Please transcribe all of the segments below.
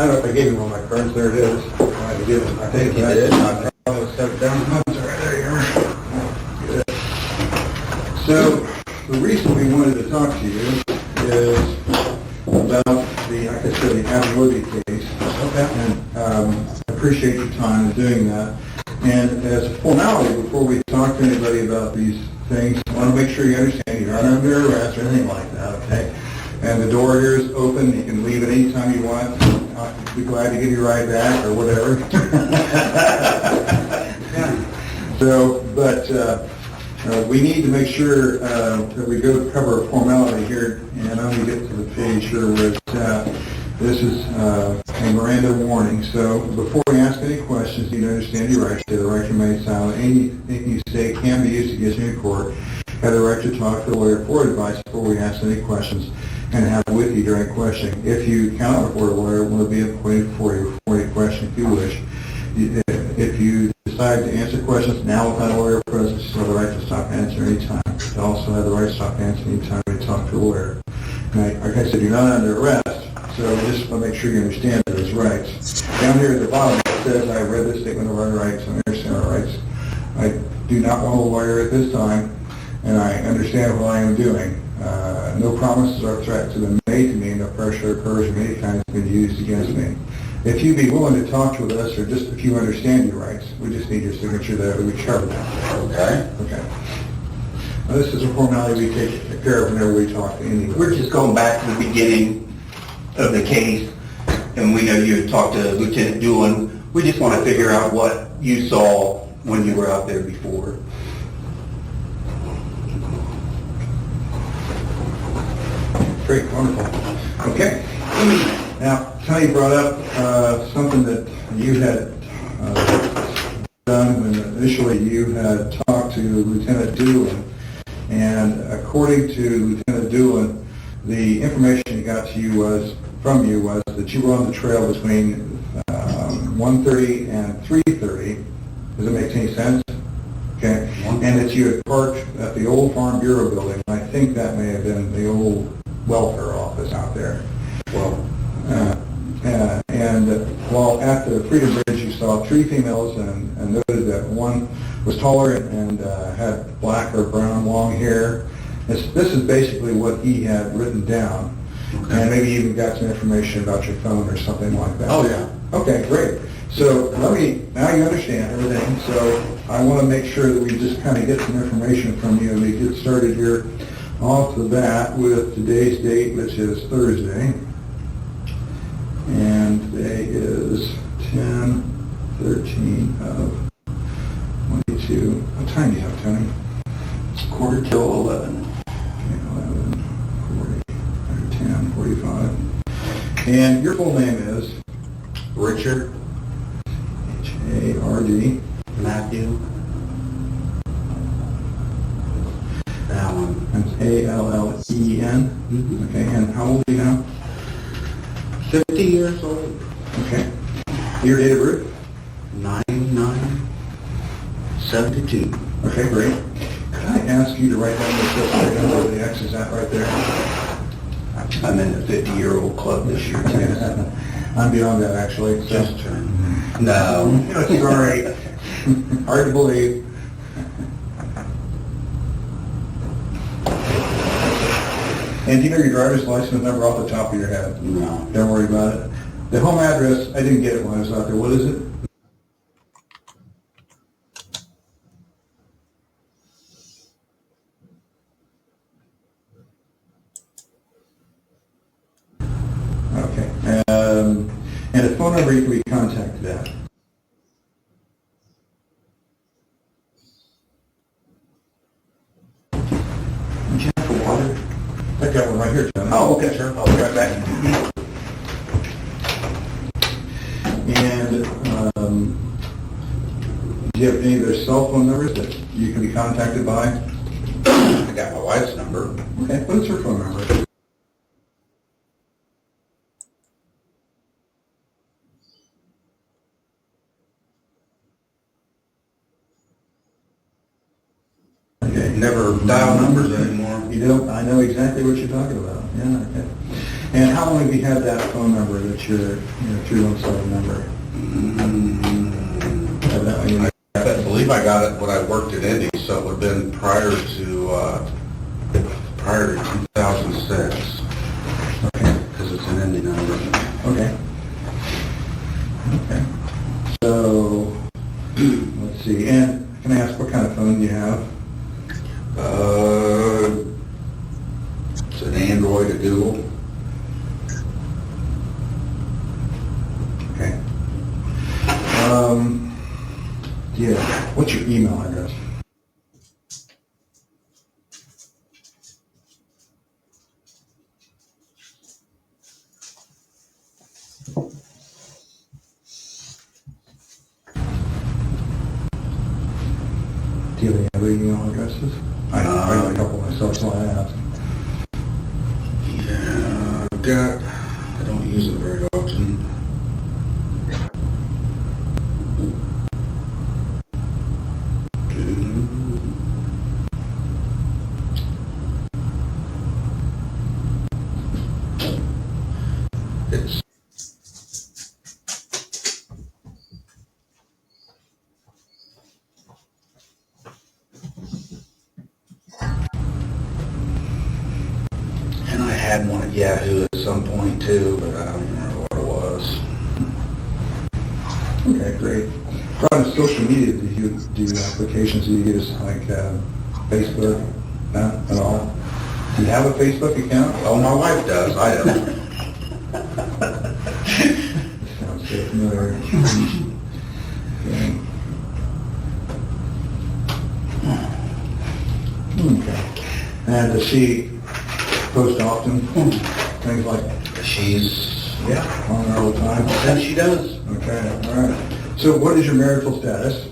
I don't know if I gave him all my cards. There it is. I think you did. I probably set it down. Oh, it's right there. You are. Good. So the reason we wanted to talk to you is about the, like I said, the Adam Woody case. Okay. And I appreciate your time in doing that. And as a formality, before we talk to anybody about these things, I want to make sure you understand you're not under arrest or anything like that, okay? And the door here is open. You can leave at any time you want. I'll be glad to give you a ride back or whatever. So, but we need to make sure that we go cover a formality here, and I'm going to get to the page here where it's at. This is a Miranda warning. So before we ask any questions, you need to understand your rights. You have the right to remain silent. Anything you say can be used against you in court. You have the right to talk to a lawyer for advice before we ask any questions and have it with you during questioning. If you cannot afford a lawyer, will be appointed for you before you question if you wish. If you decide to answer questions now without a lawyer present, you still have the right to stop answering any time. You also have the right to stop answering any time you talk to a lawyer. And like I said, you're not under arrest. So just want to make sure you understand those rights. Down here at the bottom it says, I read this statement of our rights and understand our rights. I do not want a lawyer at this time, and I understand what I am doing. No promises or threats have been made to me, no pressure or coercion of any kind has been used against me. If you be willing to talk with us, or just if you understand your rights, we just need your signature there that we cover that. Okay. Okay. Now, this is a formality we take care of whenever we talk to anyone. We're just going back to the beginning of the case, and we know you had talked to Lieutenant Doolin. We just want to figure out what you saw when you were out there before. Great, wonderful. Okay. Now, Tony brought up something that you had done when initially you had talked to Lieutenant Doolin, and according to Lieutenant Doolin, the information he got to you was that you were on the trail between 1:30 and 3:30. Does it make any sense? Okay. And that you had parked at the old Farm Bureau building. I think that may have been the old welfare office out there. Well, and while at the Freedom Bridge, you saw three females and noted that one was taller and had black or brown long hair. This is basically what he had written down. Okay. And maybe you even got some information about your phone or something like that. Oh, yeah. Okay, great. So now you understand everything, so I want to make sure that we just kind of get some information from you, and we get started here off the bat with today's date, which is Thursday. And today is 10/13 of 22. What time do you have, Tony? it's 11:15. 10:45. And your full name is? Richard H-A-R-D. Matthew Allen. That's A-L-L-E-N. Mm-hmm. Okay, and how old are you now? 50 years old. Okay. Your date of birth? 9972. Okay, great. Could I ask you to write down the zip code where the X is at right there? I'm in the 50-year-old club this year, too. I'm beyond that, actually. So. Just turned. No. Sorry. Hard to believe. And do you know your driver's license number off the top of your head? No. Don't worry about it. The home address, I didn't get it when I was out there. What is it? Okay. And a phone number you can be contacted at. Would you have a water? I got one right here, John. Oh, okay, sure. I'll be right back. And do you have any of their cell phone numbers that you can be contacted by? I got my wife's number. Okay, what is her phone number? Okay. Never dial numbers anymore. You don't, I know exactly what you're talking about. Yeah, okay. And how long have you had that phone number that your 317 number? Have that one? I believe I got it when I worked at Indy, so it would have been prior to 2006, Okay. because it's an Indy number. Okay. Okay. So, let's see, and can I ask what kind of phone do you have? It's an Android, a Google. Okay. Yeah, what's your email address? Do you have any other email addresses? I have a couple myself, so I asked. Yeah, I've got, I don't use it very often. It's and I had one at Yahoo at some point too, but I don't remember what it was. Okay, great. What on social media do you do applications do you use, like Facebook? Not at all? Do you have a Facebook account? Oh, my wife does, I don't. Sounds so familiar. Okay. And does she post often? Things like, She's, on there all the time? and she does. Okay, all right. So what is your marital status?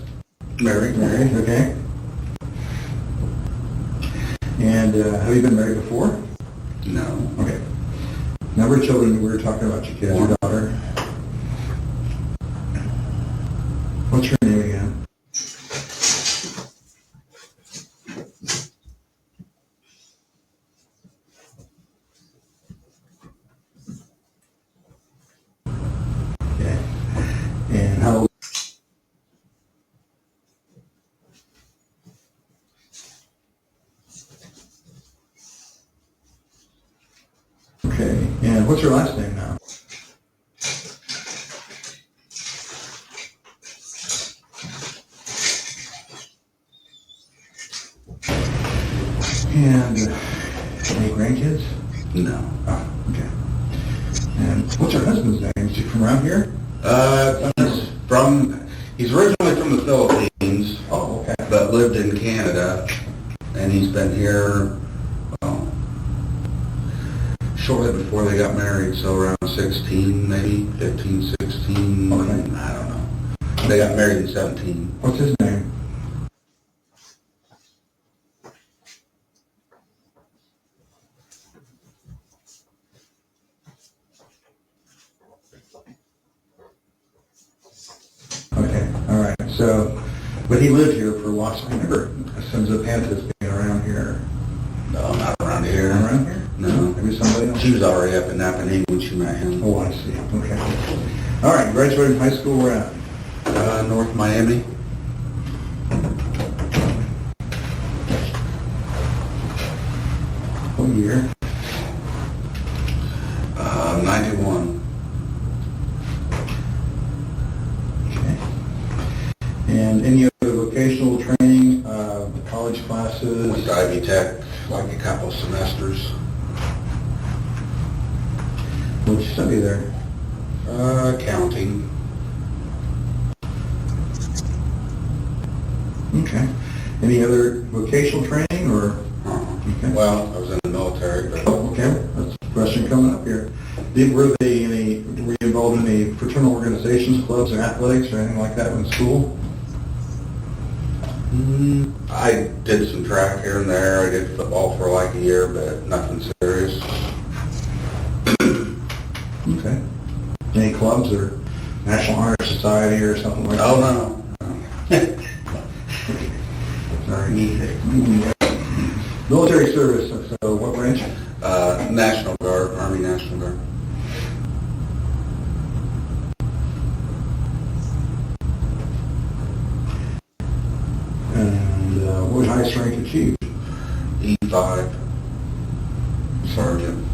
Married. Married, okay. And have you been married before? No. Okay. Number of children, we were talking about your kids, your daughter. What's her name again? Okay. And how old? Okay. And what's her last name now? And any grandkids? No. Oh, okay. And what's her husband's name? Is he from around here? He's originally from the Philippines, Oh, okay. but lived in Canada, and he's been here, shortly before they got married, so around 16, maybe 15, 16, Okay. I don't know. They got married in 17. What's his name? Okay, all right. So, but he lived here for a while. So I remember Sons of Panthers being around here. No, not around here. Around here? No. Maybe somebody else? She was already up in Napanee when she met him. Oh, I see. Okay. All right, graduated from high school, where at? North Miami. What year? 91. Okay. And any other vocational training, college classes? Went to Ivy Tech, like a couple semesters. What'd you study there? Accounting. Okay. Any other vocational training or? Okay. Well, I was in the military, but Oh, okay. That's a question coming up here. Were you involved in any fraternal organizations, clubs, or athletics, or anything like that in school? I did some track here and there. I did football for like a year, but nothing serious. Okay. Any clubs or National Honor Society or something like that? Oh, no. Sorry. Military service, so what branch? National Guard. Guard, Army National Guard. And what highest rank achieved? E5 Sergeant.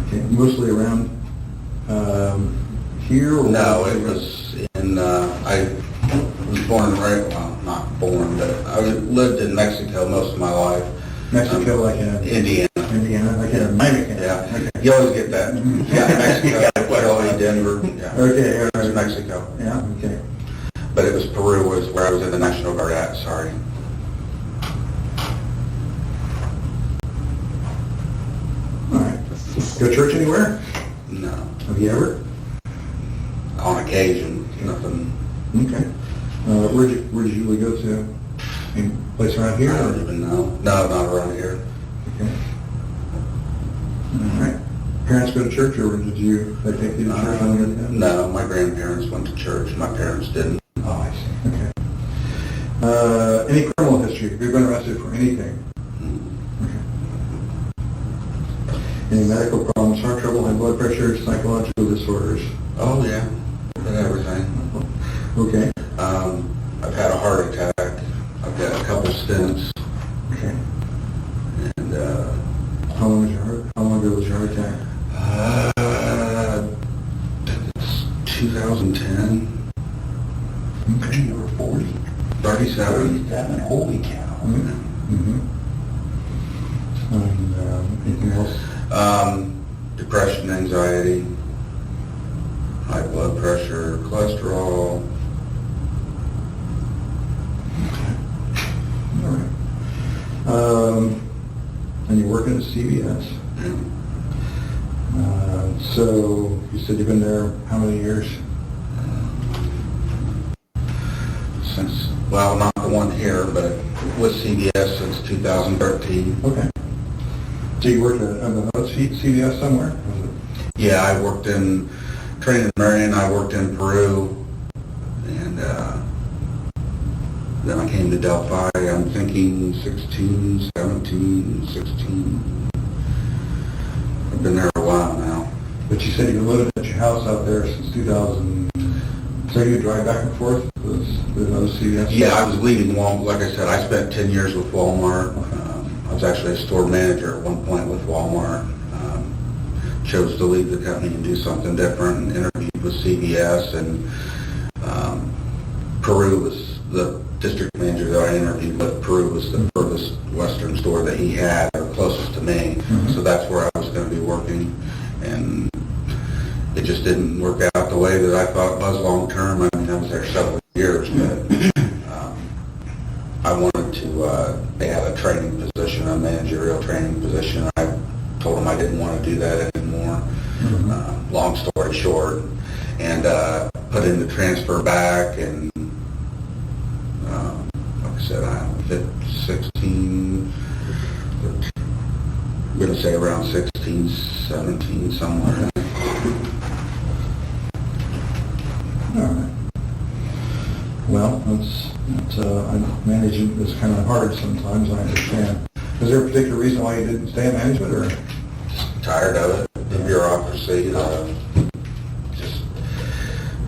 Okay, mostly around here? Or No, it was in, I was born right, well, not born, but I lived in Mexico most of my life. Mexico, like in Indiana. Indiana, like in Miami. Yeah, Okay. you always get that. Yeah, Mexico, Chile, Denver, yeah. Okay, all It was right. Mexico. Yeah, okay. But it was Peru was where I was in the National Guard at, sorry. All right. Go to church anywhere? No, Have you ever? on occasion, nothing, Okay. Where'd you usually go to? Any place around here? I or- don't even know. No, not around here. Okay. All right. Parents go to church, or did they take you to church? when you were a kid? No, my grandparents went to church, my parents didn't. Oh, I see. Okay. Any criminal history? Have you been arrested for anything? Okay. Any medical problems, heart trouble, high blood pressure, psychological disorders? Oh, yeah, and everything. Okay. I've had a heart attack, I've got a couple stents, Okay. and, How long ago was your heart attack? it's 2010. Okay, you were 40. 37. Holy cow. Mm-hmm. And anything else? Depression, anxiety, high blood pressure, cholesterol. All right. And you're working at CVS. So you said you've been there how many years? Since, well, not the one here, but with CVS since 2013. Okay. So you worked at another CVS somewhere? Was it? Yeah, I worked in, trained in Marion, I worked in Peru, and then I came to Delphi, I'm thinking 16, 17, 16. I've been there a while now. But you said you've been living at your house out there since 2000. So you drive back and forth with another CVS? Yeah, I was leading Walmart, like I said, I spent 10 years with Walmart. I was actually a store manager at one point with Walmart. Chose to leave the company and do something different, and interviewed with CVS, and Peru was the district manager that I interviewed with. Peru was the furthest western store that he had, or closest to me. Mhm. So that's where I was going to be working, and it just didn't work out the way that I thought it was long term. I mean, I was there several years, but I wanted to, they had a training position, a managerial training position. I told them I didn't want to do that anymore. Mhm. Long story short, and put in the transfer back, and like I said, I'm 16, I'm going to say around 16, 17, somewhere. All right. Well, management is kind of hard sometimes, I understand. Is there a particular reason why you didn't stay in management, or? Tired of it, the bureaucracy, just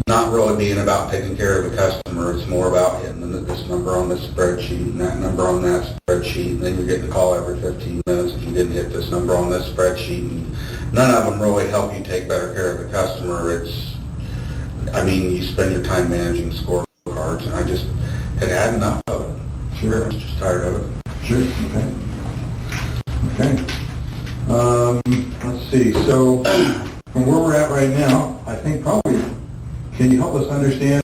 not really being about taking care of the customer. It's more about hitting this number on this spreadsheet and that number on that spreadsheet, and then you get the call every 15 minutes if you didn't hit this number on this spreadsheet, and none of them really help you take better care of the customer. I mean, you spend your time managing scorecards, and I just had enough of it. Sure. I was just tired of it. Sure, okay. Okay. Let's see, so from where we're at right now, I think probably, can you help us understand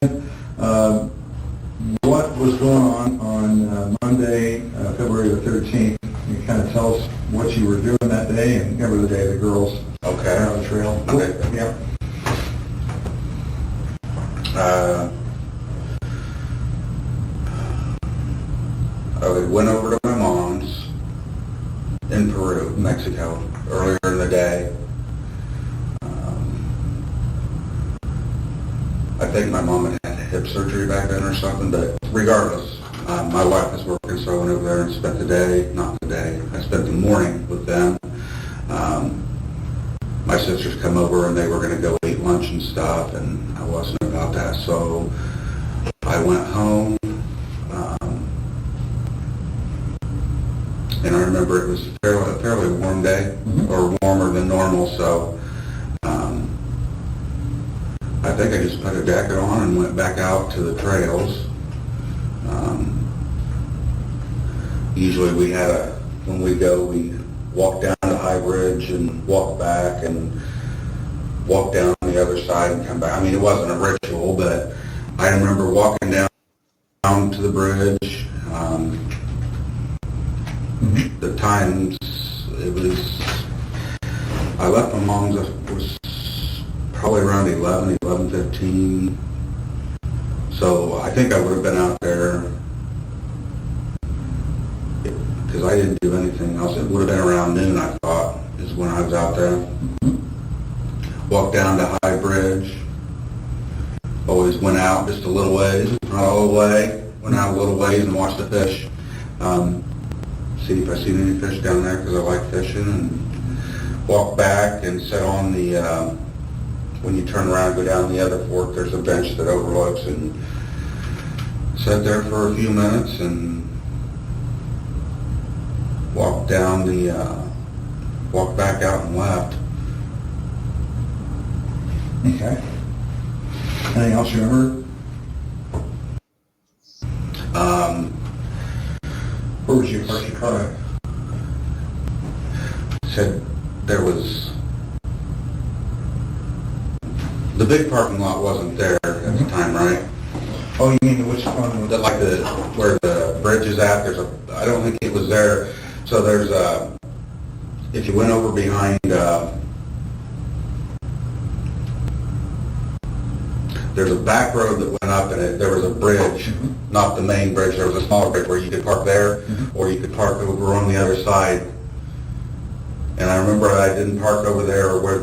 what was going on Monday, February the 13th? You kind of tell us what you were doing that day, and remember the day the girls Okay. were on the trail? Okay. Yeah. I went over to my mom's in Peru, Mexico, earlier in the day. I think my mom had hip surgery back then or something, but regardless, my wife was working, so I went over there and spent the day, not the day, I spent the morning with them. sisters come over and they were going to go eat lunch and stuff, and I wasn't about that, so I went home. And I remember it was a fairly warm day, or warmer than normal, so I think I just put a jacket on and went back out to the trails. Usually when we go, we walk down to High Bridge and walk back and walk down the other side and come back. I mean, it wasn't a ritual, but I remember walking down to the bridge. The times, I left my mom's, it was probably around 11:15. So I think I would have been out there, because I didn't do anything else. It would have been around noon, I thought, is when I was out there. Walked down to High Bridge. Always went out just a little ways, not all the way. Went out a little ways and watched the fish. See if I seen any fish down there, because I like fishing, and walked back and sat on the, when you turn around and go down the other fork, there's a bench that overlooks, and sat there for a few minutes and walked down walked back out and left. Okay. Anything else you remember? Where would you park your car at? Said there was, the big parking lot wasn't there at the time, right? Oh, you mean which one? Like where the bridge is at, I don't think it was there. So there's if you went over behind, there's a back road that went up, and there was a bridge, not the main bridge. There was a smaller bridge where you could park there, or you could park over on the other side. And I remember I didn't park over there where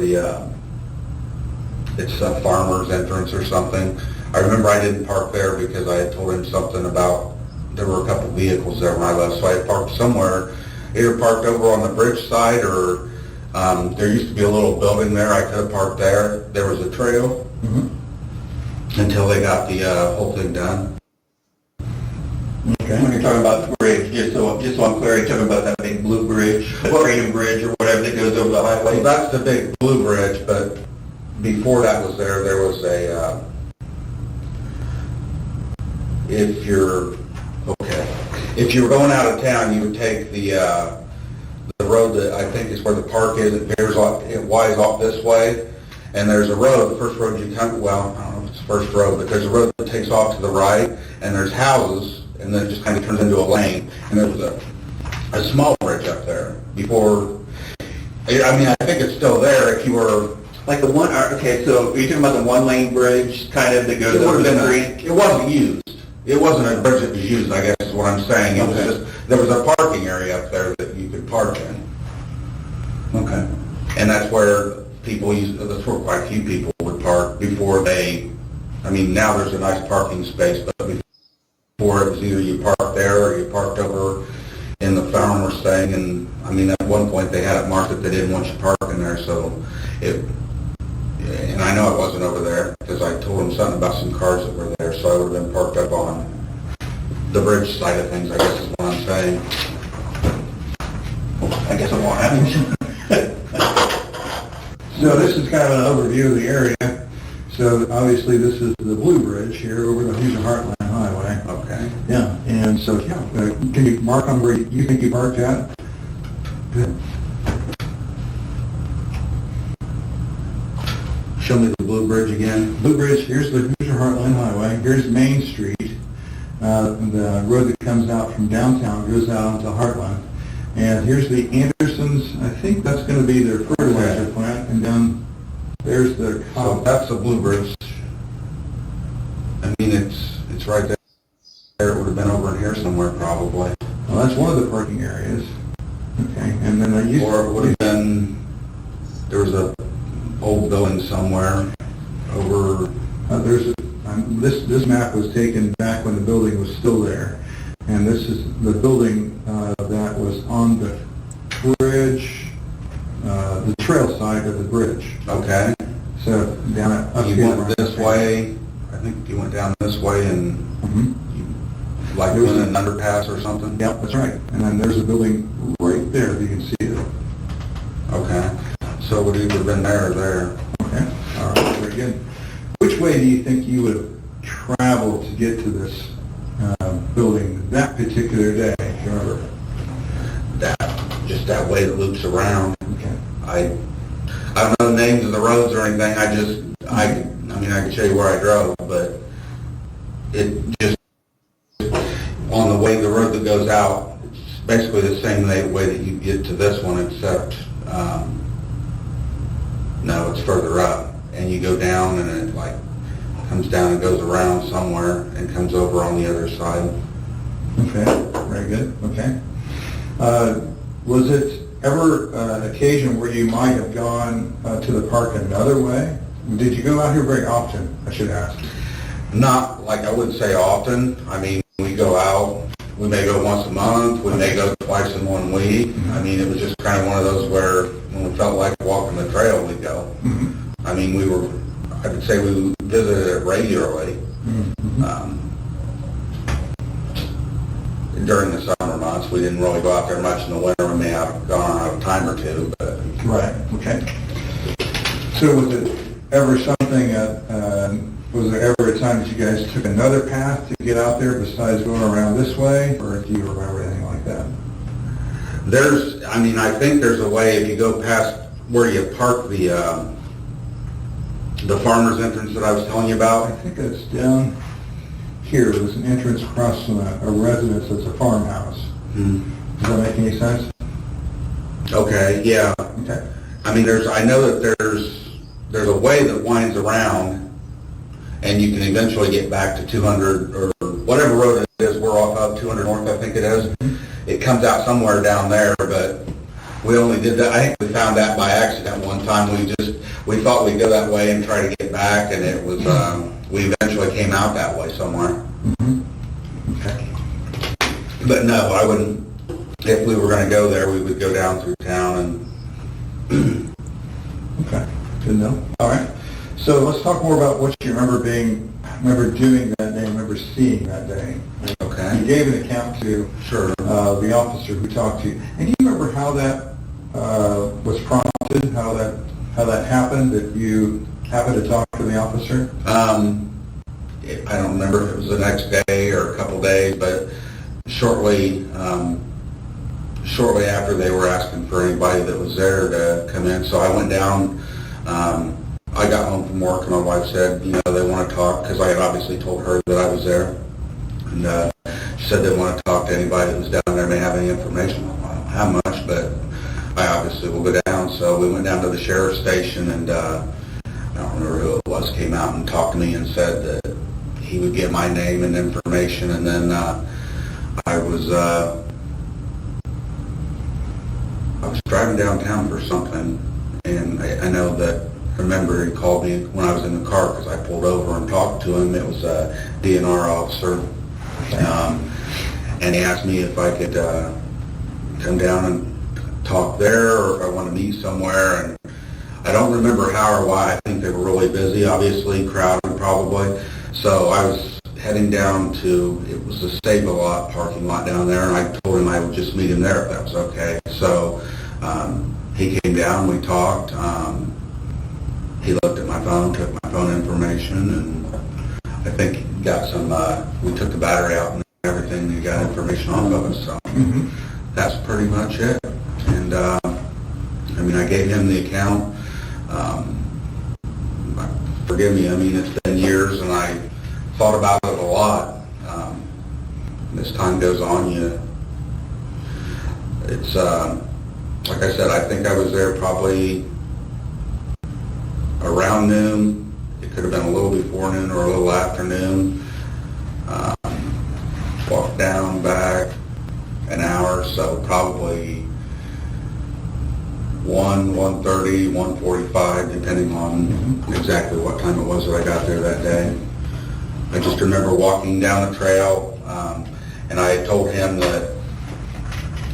it's a farmer's entrance or something. I remember I didn't park there because I had told him something about, there were a couple vehicles there when I left, so I parked somewhere, either parked over on the bridge side, or there used to be a little building there. I could have parked there. There was a trail. Until they got the whole thing done. Okay. When you're talking about the bridge, just so I'm clear, you're talking about that big blue bridge, the Freedom Bridge or whatever that goes over the highway? Well, that's the big blue bridge, but before that was there was a, if you were going out of town, you would take the road that I think is where the park is. It veers off, it winds off this way, and there's a road, the first road you come, well, I don't know if it's the first road, but there's a road that takes off to the right, and there's houses, and then it just kind of turns into a lane, and there was a small bridge up there before, I mean, I think it's still there if you were... Like the one, okay, so are you talking about the one-lane bridge kind of that goes over the street? It wasn't used. It wasn't a bridge that was used, I guess is what I'm saying. It was just, there was a parking area up there that you could park in. Okay. And that's where people that's where quite a few people would park before they, I mean, now there's a nice parking space, but before it was either you parked there or you parked over in the farmer's thing, and I mean, at one point they had it marked that they didn't want you parking there, so and I know it wasn't over there, because I told them something about some cars that were there, so I would have been parked up on the bridge side of things, I guess is what I'm saying. I guess it won't happen. So this is kind of an overview of the area. So obviously this is the Blue Bridge here over the Hoosier Heartland Highway. Okay. Yeah, and so can you mark on where you think you parked at? Good. Show me the Blue Bridge again. Blue Bridge, here's the Hoosier Heartland Highway. Here's Main Street. The road that comes out from downtown goes out onto Heartland. And here's the Andersons. I think that's going to be their fertilizer plant. And down there's the... So that's the Blue Bridge. I mean, it's right there. It would have been over in here somewhere probably. Well, that's one of the parking areas. Okay, and then I used... Or it would have been, there was a old building somewhere over... this map was taken back when the building was still there. And this is the building that was on the bridge, the trail side. side of the bridge. Okay. So down at... up You here went around this the- way, I think you went down this way and Mhm. like There's doing a- an underpass or something? Yep, that's right. And then there's a building right there, if you can see it. Okay. So it would either been there or there. Okay, all right, very good. Which way do you think you would have traveled to get to this building that particular day, if you remember? Just that way that loops around. Okay. I don't know the names of the roads or anything, I mean, I can show you where I drove, but it just, on the way, the road that goes out, it's basically the same way that you get to this one, except, no, it's further up, and you go down and it like comes down and goes around somewhere and comes over on the other side. Okay, very good, okay. Was it ever an occasion where you might have gone to the park another way? Did you go out here very often, I should ask? Not, like, I wouldn't say often. I mean, we go out, we may go once a month, we may go twice in 1 week. I mean, it was just kind of one of those where when we felt like walking the trail, we'd go. I mean, I would say we visited it regularly. During the summer months, we didn't really go out there much in the winter. We may have gone out a time or two, but... Right, okay. So was it ever something, was there ever a time that you guys took another path to get out there besides going around this way, or do you remember anything like that? I think there's a way, if you go past where you park the farmer's entrance that I was telling you I about. think it's down here. There's an entrance across from a residence that's a farmhouse. Does that make any sense? Okay, yeah. Okay. I mean, I know that there's a way that winds around, and you can eventually get back to 200, or whatever road it is, we're off of 200 North, I think it is. It comes out somewhere down there, but we only did that, I think we found that by accident one time. We thought we'd go that way and try to get back, and it was, we eventually came out that way somewhere. Okay. But no, I wouldn't, if we were gonna go there, we would go down through town and... Okay, good to know. All right. So let's talk more about what you remember doing that day, remember seeing that day. Okay. You gave an account to Sure. the officer who talked to you. And do you remember how that was prompted, how that happened, that you happened to talk to the officer? I don't remember if it was the next day or a couple days, but shortly after they were asking for anybody that was there to come in. So I went down, I got home from work and my wife said, they want to talk, because I had obviously told her that I was there. And she said they want to talk to anybody that was down there, may have any information. I don't have much, but I obviously will go down. So we went down to the sheriff's station, and I don't remember who it was, came out and talked to me and said that he would get my name and information. And then I was driving downtown for something, and I know that, I remember he called me when I was in the car, because I pulled over and talked to him. It was a DNR officer, and he asked me if I could come down and talk there, or if I want to meet somewhere. And I don't remember how or why. I think they were really busy, obviously, crowded probably. So I was heading down to, it was the Stable Lot parking lot down there, and I told him I would just meet him there if that was okay. So he came down, we talked. He looked at my phone, took my phone information, and I think he got some, we took the battery out and everything, he got information off of us. So that's pretty much it. And I gave him the account. Forgive me, it's been years, and I thought about it a lot. As time goes on, it's, like I said, I think I was there probably around noon. It could have been a little before noon or a little after noon. Walked down, back an hour, so probably 1:30, 1:45, depending on exactly what time it was that I got there that day. I just remember walking down the trail, and I had told him that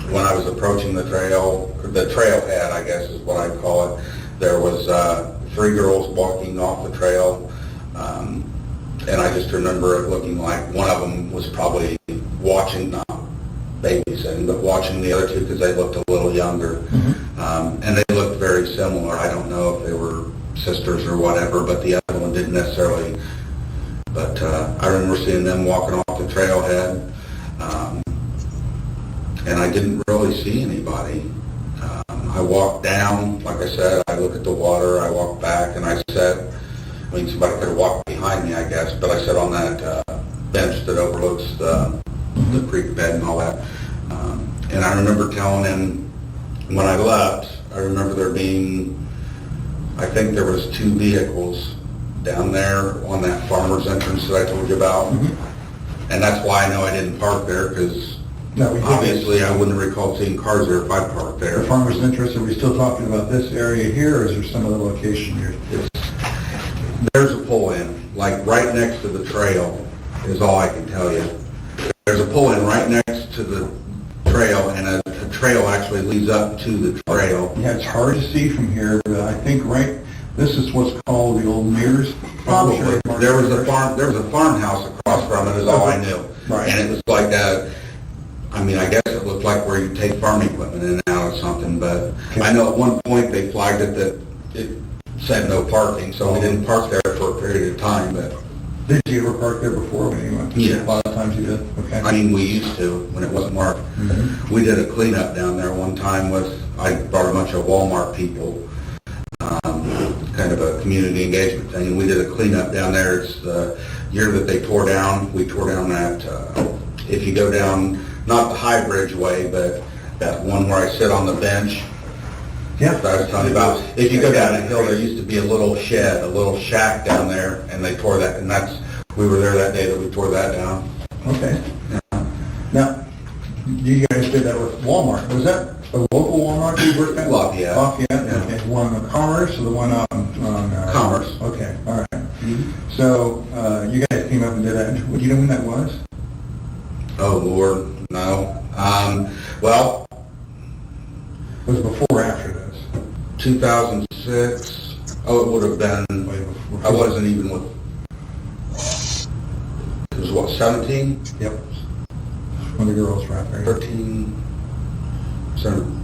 when I was approaching the trailhead, I guess is what I'd call it, There was 3 girls walking off the trail, and I just remember it looking like one of them was probably watching, not babysitting, but watching the other 2 because they looked a little younger. And they looked very similar. I don't know if they were sisters or whatever, but the other one didn't necessarily. But I remember seeing them walking off the trailhead, and I didn't really see anybody. I walked down, like I said, I looked at the water, I walked back, and I sat, I mean, somebody could have walked behind me, I guess, but I sat on that bench that overlooks the creek bed and all that. And I remember telling him, when I left, I remember there being, I think there was 2 vehicles down there on that farmer's entrance that I told you about. And that's why I know I didn't park there, because obviously I wouldn't recall seeing cars there if I parked there. The farmer's interest, are we still talking about this area here, or is there some other location here? There's a pull-in, like right next to the trail is all I can tell you. There's a pull-in right next to the trail, and a trail actually leads up to the trail. Yeah, it's hard to see from here, but I think this is what's called the old Mears. Probably. There was a farmhouse across from it is all I knew. Right. And it was like I mean, I guess it looked like where you take farm equipment in and out or something, but Okay. I know at one point they flagged it that it said no parking, so we didn't park there for a period of time, but Did you ever park there before when you went? Yeah. A lot of times you did, okay. I mean, we used to when it wasn't marked. We did a cleanup down there one time I brought a bunch of Walmart people, kind of a community engagement thing, and we did a cleanup down there. It's the year that they tore down, we tore down that, if you go down, not the High Bridge way, but that one where I sit on the bench, Yeah. that I was telling you about. If you go down that hill, there used to be a little shed, a little shack down there, and they tore that, and we were there that day that we tore that down. Okay. Now, you guys did that with Walmart. Was that a local Walmart you worked at? Lafayette. Lafayette, Yeah. okay. One on Commerce or the one on Commerce. Okay, all right. So, you guys came up and did that. Do you know when that was? Oh, Lord, no. Well, It was before or after this? 2006, it would have been, Way before. I wasn't even with, it was what, 17, Yep. When the girls were out there. 13, 17.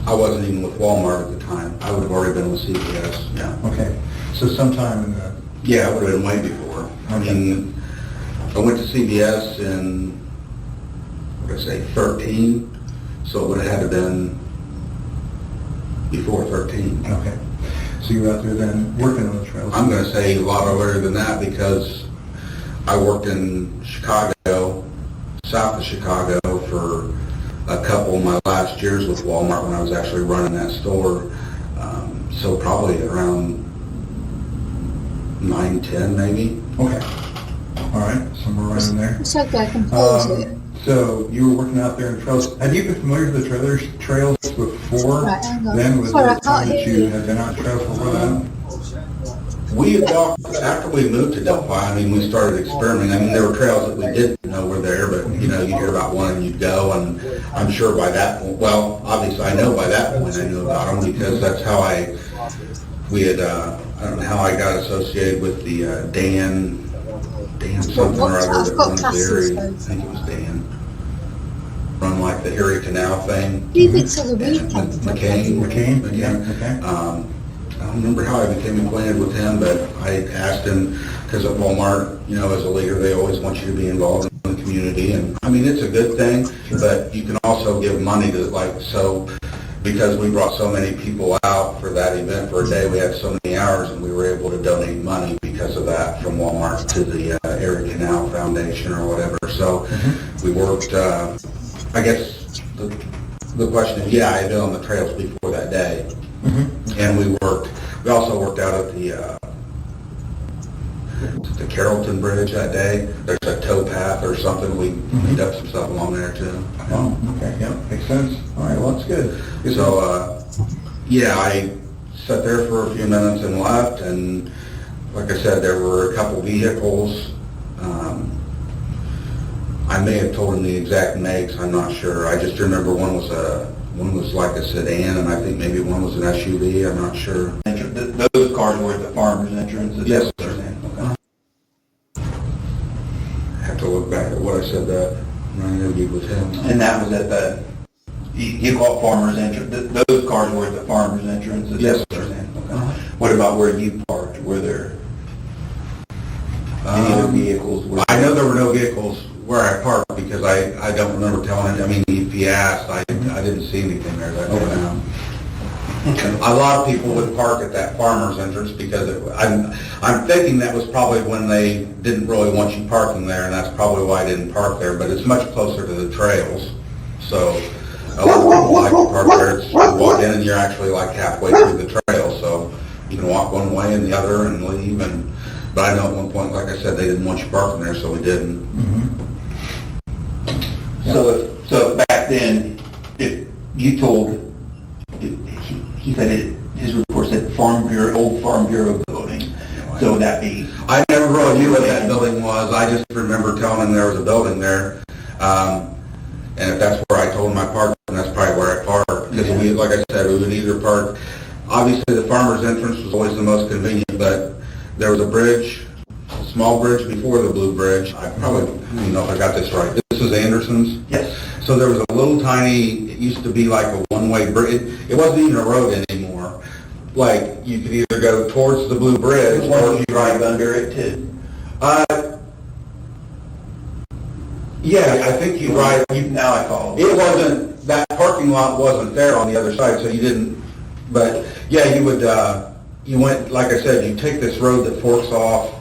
I wasn't even with Walmart at the time. I would have already been with CVS, yeah. Okay, so sometime in the, Yeah, it would have been way before. I mean, I went to CVS in, what did I say, 13, so it would have had to been before 13. okay. So you were out there then working on the trails? I'm going to say a lot earlier than that because I worked in Chicago, south of Chicago, for a couple of my last years with Walmart when I was actually running that store. So probably around 9, 10 maybe. Okay. All right, somewhere right in there. It's okay, I can pause it. So you were working out there in trails. Have you been familiar with the trails before Right, hang on. then? Was Sorry, there I a time can't that hear you you. had been on trails before that? We had walked, after we moved to Delphi, I mean, we started experimenting. I mean, there were trails that we didn't know were there, but, you know, you'd hear about one and you'd go, and I'm sure by that point, well, obviously I know by that point I knew about them because that's how we had, I don't know how I got associated with the Dan something or other that runs the Erie, I think it was Dan. Run like the Erie Canal thing. Leave it till the And weekend. McCain? Yeah, okay. I don't remember how I became acquainted with him, but I asked him, because at Walmart, you know, as a leader, they always want you to be involved in the community, and, I mean, it's a good thing, but you can also give money to, like, so, because we brought so many people out for that event for a day, we had so many hours, and we were able to donate money because of that from Walmart to the Erie Canal Foundation or whatever, so we worked, I guess, the question is, yeah, I had been on the trails before that day. And we also worked out at the Carrollton Bridge that day. There's a tow path or something. We cleaned up some stuff along there too. Oh, okay, yeah, makes sense. All right, well, that's good. So, yeah, I sat there for a few minutes and left, and like I said, there were a couple vehicles. I may have told him the exact makes, I'm not sure. I just remember one was a One was like a sedan, and I think maybe one was an SUV, I'm not sure. Those cars were at the farmer's entrance? is that Yes, what you're sir. saying? Okay. Have to look back at what I said that when I interviewed with him. And that was at the, you call it farmer's entrance, those cars were at the farmer's entrance? is that Yes, what you're sir. saying? Okay. What about where you parked? Were there any other vehicles? I know there were no vehicles where I parked because I don't remember telling him. I mean, if he asked, I didn't see anything there that day. Okay. A lot of people would park at that farmer's entrance because I'm thinking that was probably when they didn't really want you parking there, and that's probably why I didn't park there, but it's much closer to the trails. So a lot of people like to park there. It's, you walk in and you're actually like halfway through the trail, so you can walk one way and the other and leave. But I know at one point, like I said, they didn't want you parking there, so we didn't. So back then, if you told, he said his report said old Farm Bureau building, so would that be? I never really knew what that building was. I just remember telling him there was a building there. And if that's where I told him I parked, then that's probably where I parked. Because we, like I said, we would either park, obviously the farmer's entrance was always the most convenient, but there was a bridge, a small bridge before the Blue Bridge. I probably, I don't even know if I got this right. This is Anderson's? Yes. So there was a little tiny, it used to be like a one-way bridge. It wasn't even a road anymore. Like, you could either go towards the Blue Bridge or you drive under it too? Yeah, I think you ride, Now I follow. it wasn't, that parking lot wasn't there on the other side, so you didn't, but, yeah, you would, you went, like I said, you take this road that forks off,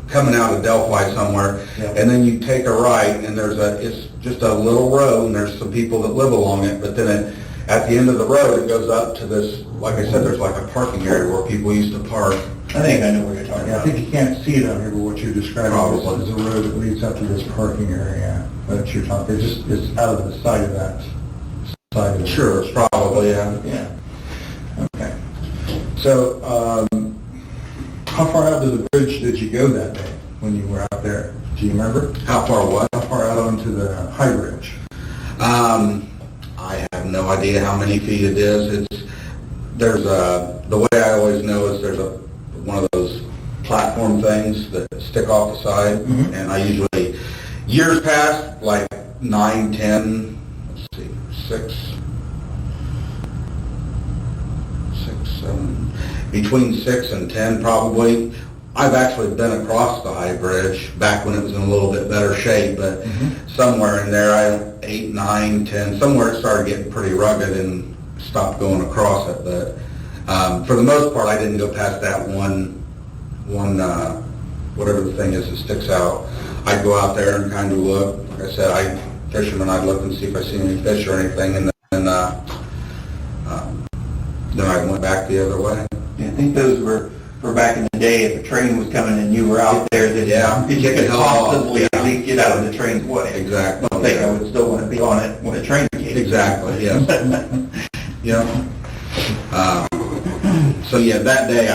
coming out of Delphi somewhere, Yep. and then you take a right, and it's just a little road, and there's some people that live along it, but then at the end of the road, it goes up to this, like I said, there's like a parking area where people used to park. I think I know what you're talking Yeah, I about. think you can't see it out here, but what you're describing Probably. is a road that leads up to this parking area that you're talking, it's out of the side of that side of the... Sure, probably, yeah. Yeah. Okay. So, how far out to the bridge did you go that day when you were out there? Do you remember? How far what? How far out onto the high bridge? I have no idea how many feet it is. The way I always know is there's one of those platform things that stick off the side, Mhm. and I usually, years past, like 9, 10, let's see, 6, 7, between 6 and 10 probably. I've actually been across the high bridge back when it was in a little bit better shape, but somewhere in there, 8, 9, 10, somewhere it started getting pretty rugged and stopped going across it. But for the most part, I didn't go past that one whatever the thing is that sticks out. I'd go out there and kind of look. Like I said, fisherman, I'd look and see if I see any fish or anything, and then I went back the other way. Yeah, I think those were back in the day, if a train was coming and you were out there, that Yeah. you could possibly at Yeah. least get out of the train's way. Exactly. I don't think I would still want to be on it when a train came. Exactly, yes. Yeah. So yeah, that day,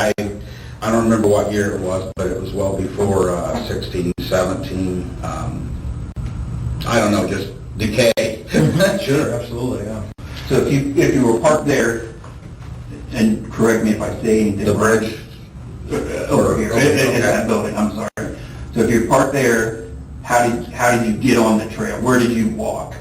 I don't remember what year it was, but it was well before 16, 17. I don't know, just decay. Sure, absolutely, yeah. So if you were parked there, and correct me if I say anything. The bridge? Over here, in that building, I'm sorry. So if you're parked there, how did you get on the trail? Where did you walk?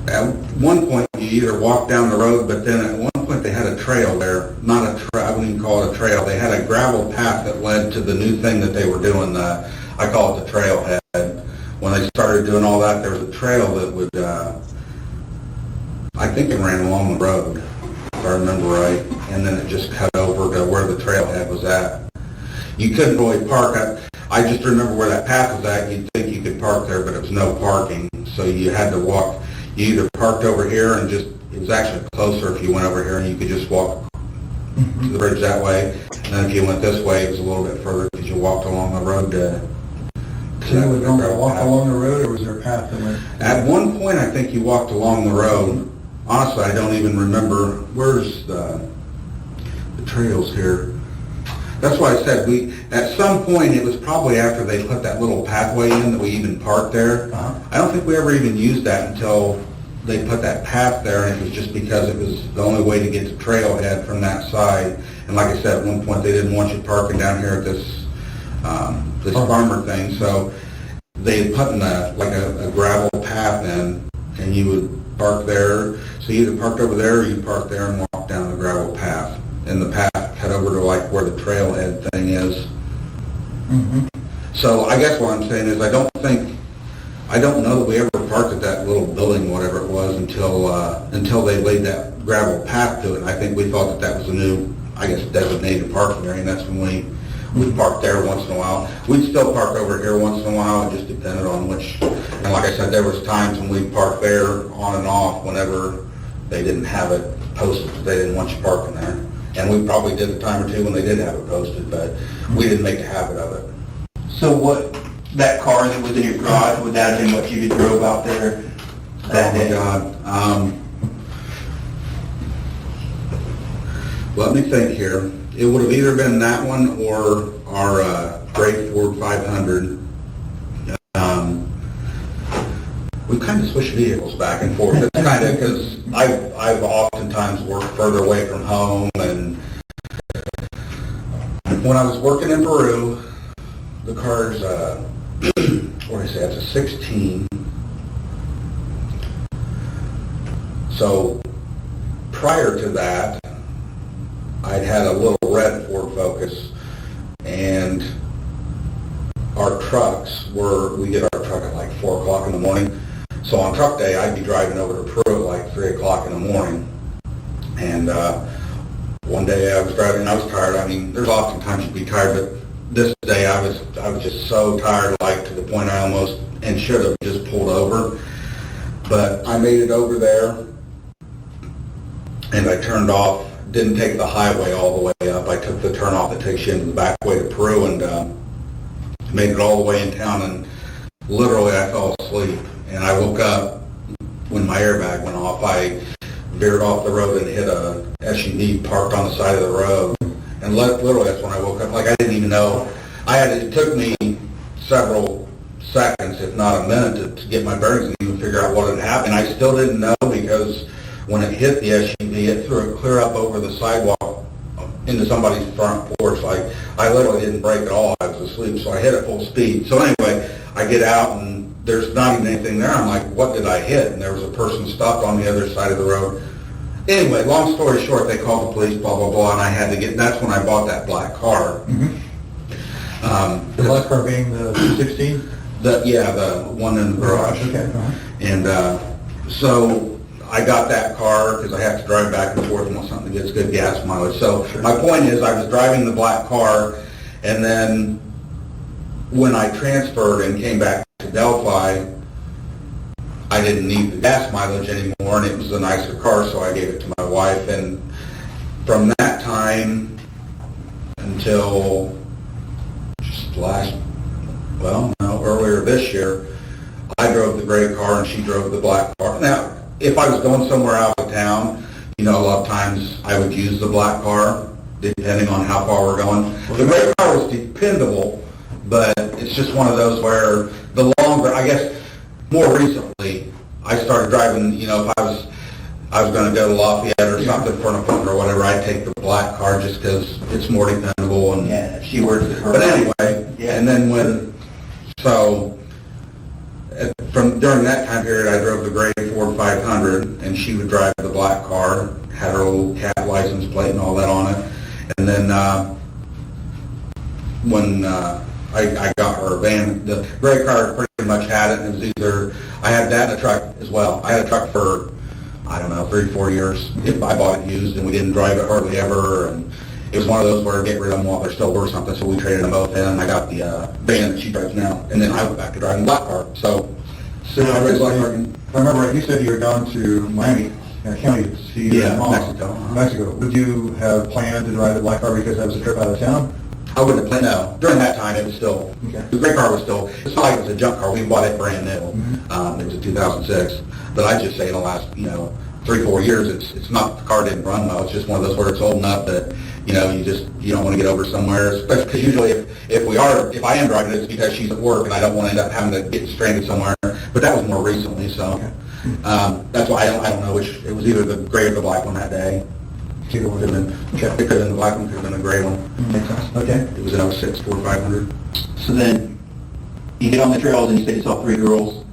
At one point, you either walked down the road, but then at one point they had a trail there. Not a trail, I wouldn't even call it a trail. They had a gravel path that led to the new thing that they were doing. I call it the trailhead. When they started doing all that, there was a trail that would, I think it ran along the road, if I remember right, and then it just cut over to where the trailhead was at. You couldn't really park I just remember where that path was at. You'd think you could park there, but it was no parking, so you had to walk. You either parked over here and it was actually closer if you went over here and you could just walk to the bridge that way. And then if you went this way, it was a little bit further because you walked along the road to... So you would normally walk along the road, or was there a path that went? At one point, I think you walked along the road. Honestly, I don't even remember. Where's the trails here? That's why I said, at some point, it was probably after they put that little pathway in that we even parked there. Uh-huh. I don't think we ever even used that until they put that path there, and it was just because it was the only way to get to Trailhead from that side. And like I said, at one point, they didn't want you parking down here at this, this farmer thing, so they had put in a gravel path in, and you would park there. So you either parked over there, or you parked there and walked down the gravel path. And the path cut over to like where the Trailhead thing is. Mhm. So I guess what I'm saying is I don't know that we ever parked at that little building, whatever it was, until they laid that gravel path to it. And I think we thought that was a new, I guess, designated parking area, and that's when we parked there once in a while. We'd still park over here once in a while, it just depended on which, and like I said, there was times when we'd park there on and off whenever they didn't have it posted, because they didn't want you parking there. And we probably did a time or two when they did have it posted, but we didn't make a habit of it. So that car that was in your garage, would that have been what you drove out there that day? Oh, my God. Let me think here. It would have either been that one or our gray Ford 500. We kind of switch vehicles back and forth. It's kind of because I've oftentimes worked further away from home, and when I was working in Peru, the car's what do I say? It's a 16. So prior to that, I'd had a little red Ford Focus, and our trucks we get our truck at like 4 o'clock in the morning. So on truck day, I'd be driving over to Peru at like 3 o'clock in the morning. And one day I was driving and I was tired. I mean, there's often times you'd be tired, but this day I was just so tired, like to the point I almost, and should have just pulled over. But I made it over there, and I turned off, didn't take the highway all the way up. I took the turn off that takes you into the back way to Peru, and made it all the way in town, and literally I fell asleep. And I woke up when my airbag went off. I veered off the road and hit a SUV parked on the side of the road. And literally that's when I woke up. Like I didn't even know. It took me several seconds, if not a minute, to get my bearings and even figure out what had happened. I still didn't know, because when it hit the SUV, it threw it clear up over the sidewalk into somebody's front porch. Like, I literally didn't brake at all. I was asleep, so I hit at full speed. So anyway, I get out, and there's not even anything there. I'm like, what did I hit? And there was a person stopped on the other side of the road. Anyway, long story short, they called the police, blah, blah, blah, and I had to that's when I bought that black car. Mm-hmm. The black car being the 16? The one in the garage. Okay. Uh-huh. And so I got that car because I have to drive back and forth and want something that gets good gas mileage. So my point is, I was driving the black car, and then when I transferred and came back to Delphi, I didn't need the gas mileage anymore, and it was a nicer car, so I gave it to my wife. And from that time until just earlier this year, I drove the gray car and she drove the black car. Now, if I was going somewhere out of town, a lot of times I would use the black car, depending on how far we're going. The gray car was dependable, but it's just one of those where the longer, I guess, more recently, I started driving, if I was going to go to Lafayette or something for an appointment or whatever, I'd take the black car just because it's more dependable. And Yeah, she works at her. but anyway, Yeah. and then during that time period, I drove the gray Ford 500, and she would drive the black car, had her little cat license plate and all that on it. And then when I got her van, the gray car pretty much had it, and it was either, I had that and a truck as well. I had a truck for, 3-4 years. I bought it used, and we didn't drive it hardly ever, and it was one of those where get rid of them while they're still worth something, so we traded them both in, and I got the van that she drives now, and then I went back to driving the black car. So I rode black car. If I remember right, you said you were down to Miami County to see your mom. Mexico. Mexico. Would you have planned to drive the black car because that was a trip out of town? I wouldn't have planned, no. During that time, it was still, Okay. the gray car was still, it's not like it was a junk car. We bought it brand new. Mm-hmm. It was a 2006. But I'd just say in the last, 3-4 years, it's not, the car didn't run well, it's just one of those where it's old enough that, you know, you don't want to get over somewhere, especially because usually if I am driving it, it's because she's at work and I don't want to end up having to get stranded somewhere, but that was more recently, so, that's why I don't know which, it was either the gray or the black one that day. It could have been, it could have been the black one, could have been the gray one. Makes sense. Okay. It was an 06 Ford 500. So then, you get on the trails and you said you saw 3 girls.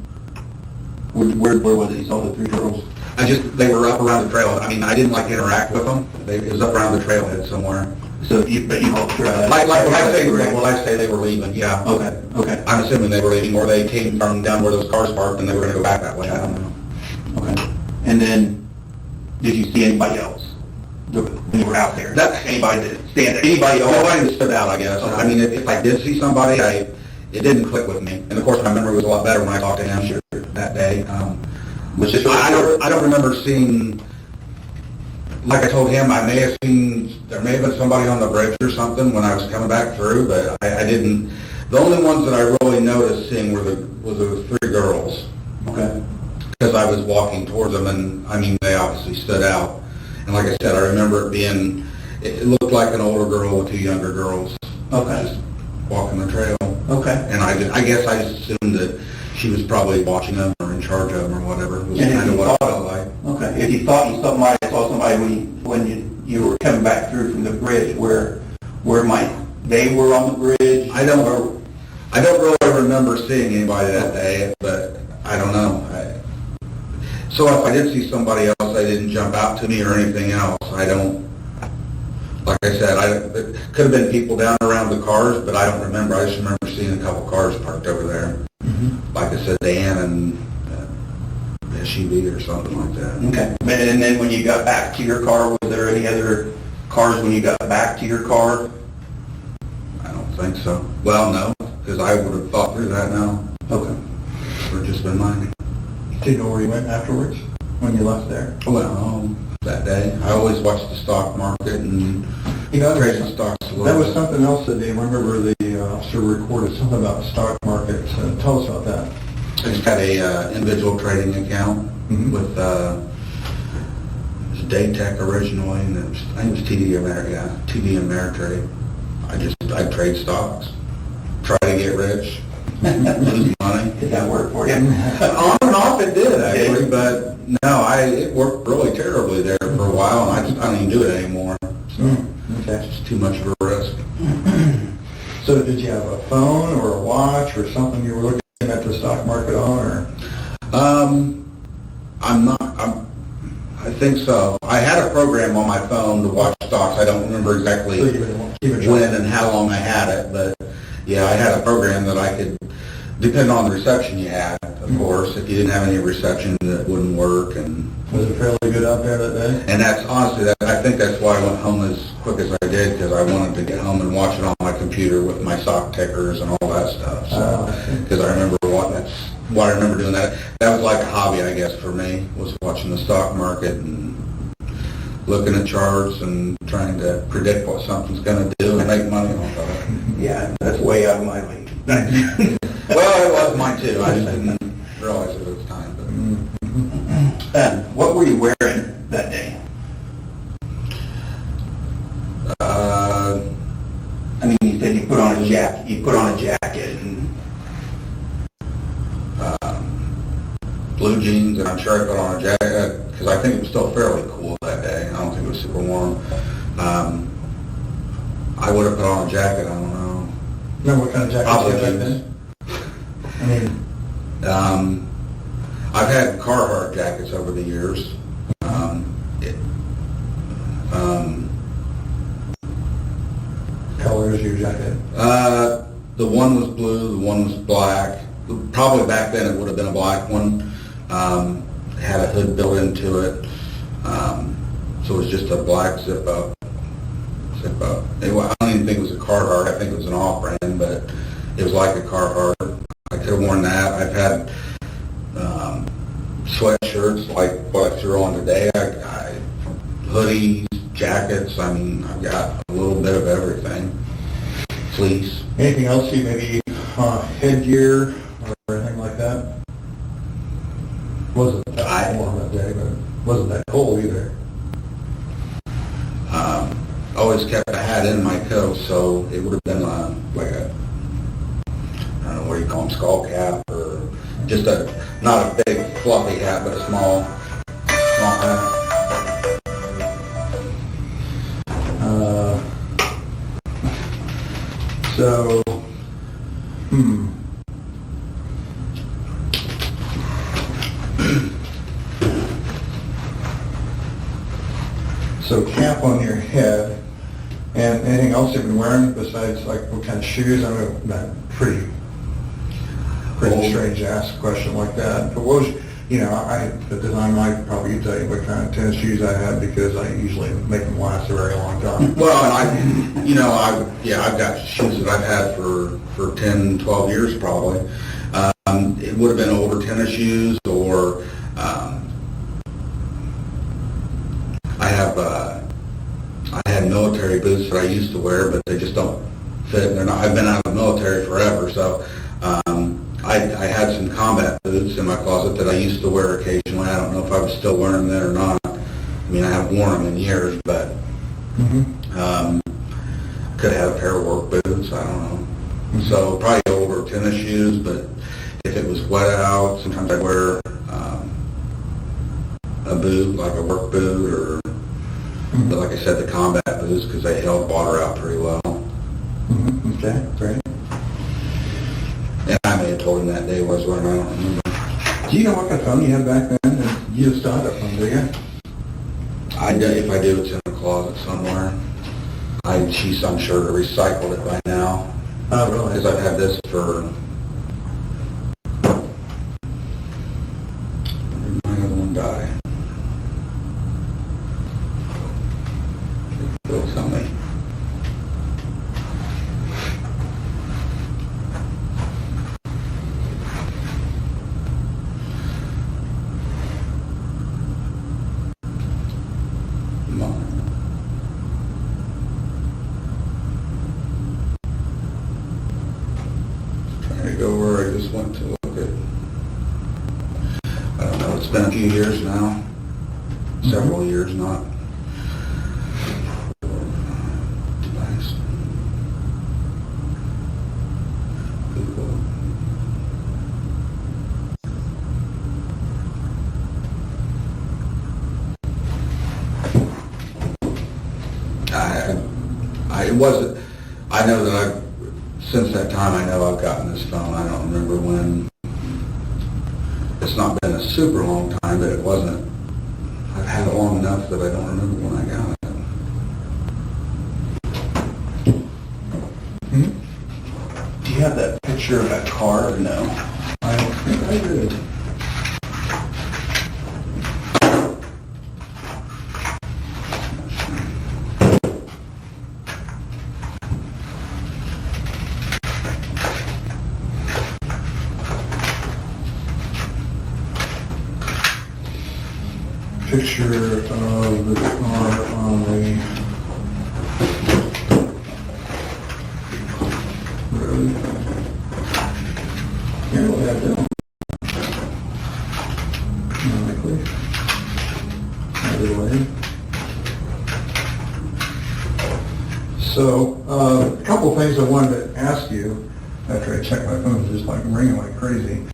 Where was it you saw the 3 girls? They were up around the trail. I mean, I didn't like interact with them. It was up around the trailhead somewhere. So but you walked around. Like when I say they were leaving, yeah. Okay. I'm assuming they were leaving, or they came from down where those cars parked and they were gonna go back that way. I don't know. Okay. And then, did you see anybody else when you were out there? Anybody that stand there? Nobody that stood out, I guess. I mean, if I did see somebody, it didn't click with me. And of course, my memory was a lot better when I talked to him that day. I don't remember seeing, like I told him, there may have been somebody on the bridge or something when I was coming back through, but I didn't. The only ones that I really noticed seeing were the 3 girls. Okay. Because I was walking towards them, and I mean, they obviously stood out. And like I said, I remember it looked like an older girl with 2 younger girls. Okay. Just walking the trail. Okay. And I guess I just assumed that she was probably watching them or in charge of them or whatever. It was kind of what it felt like. Okay. If you thought you saw somebody when you were coming back through from the bridge, where they were on the bridge? I don't really remember seeing anybody that day, but I don't know. So if I did see somebody else, they didn't jump out to me or anything else. I don't, like I said, it could have been people down around the cars, but I don't remember. I just remember seeing a couple cars parked over there. Mm-hmm. Like I said, Dan and SUV or something like that. Okay. And then when you got back to your car, was there any other cars when you got back to your car? I don't think so. Well, no, because I would have thought through that now. Okay. Or just been minding. Do you know where you went afterwards, when you left there? Well, that day, I always watched the stock market and trade the stocks a little That was bit. something else that they remember the officer recorded, something about the stock market. Tell us about that. I just got a individual trading account with it was Daytech originally, and I think it was TD Ameritrade. I trade stocks, try to get rich, lose money. Did that work for you? On and off it did actually, but no, it worked really terribly there for a while, and I don't even do it anymore. So Okay. it's just too much of a risk. So did you have a phone or a watch or something you were looking at the stock market on, or? I think so. I had a program on my phone to watch stocks. I don't remember exactly So you would keep a track. when and how long I had it, but yeah, I had a program that I could, depending on the reception you had, of course. If you didn't have any reception, that wouldn't work. And Was it fairly good out there that day? And that's honestly, I think that's why I went home as quick as I did, because I wanted to get home and watch it on my computer with my stock tickers and all that stuff. So, because I remember what I remember doing that. That was like a hobby, I guess, for me, was watching the stock market and looking at charts and trying to predict what something's going to do and make money off of it. Yeah, that's way out of my league. Well, it was mine too. I just didn't realize it at the time. But. What were you wearing that day? I mean, you said you put on a jacket. And Blue jeans, and I'm sure I put on a jacket, because I think it was still fairly cool that day. I don't think it was super warm. I would have put on a jacket, I don't know. Remember what kind of jacket Probably you had back jeans. then? I mean, I've had Carhartt jackets over the years. colors of your jacket? The one was blue, the one was black. Probably back then it would have been a black one. It had a hood built into it. So it was just a black zip up. Anyway, I don't even think it was a Carhartt. I think it was an off-brand, but it was like a Carhartt. I could have worn that. I've had sweatshirts like what I threw on today. I hoodies, jackets. I mean, I've got a little bit of everything. Fleece. Anything else you maybe headgear or anything like that? Wasn't that warm that day, but wasn't that cold either. Always kept a hat in my coat, so it would have been like a, I don't know what you call them, skull cap, or just not a big fluffy hat, but a small hat. So, So cap on your head, and anything else you've been wearing besides like what kind of shoes? I mean, not pretty strange to ask a question like that. But what was, the design might probably tell you what kind of tennis shoes I had because I usually make them last a very long time. Well, I've got shoes that I've had for 10, 12 years probably. It would have been older tennis shoes, or I had military boots that I used to wear, but they just don't fit. I've been out of the military forever, so I had some combat boots in my closet that I used to wear occasionally. I don't know if I was still wearing them or not. I mean, I haven't worn them in years, but could have had a pair of work boots. I don't know. So probably older tennis shoes, but if it was wet out, sometimes I'd wear a boot, like a work boot, or but like I said, the combat boots, because they held water out pretty well. Okay, great. And I may have told him that day was when, I don't remember. Do you know what kind of phone you had back then? And you just got that phone, do you? If I do, it's in a closet somewhere. I'm sure to recycled it by now. Oh, really? Because I've had this for... When did my other one die? Bill, tell me. Trying to go where I just went to look at. I don't know, it's been a few years now. Several years, not. Device. Google. It wasn't, I know that since that time, I know I've gotten this phone. I don't remember when. It's not been a super long time, but it wasn't. I've had it long enough that I don't remember when I got it. Do you have that picture of that car or no? I don't think I did. Picture of the car on the road. Here, we'll have that. Likely. Either way. So, a couple of things I wanted to ask you after I checked my phone. It's just like ringing like crazy.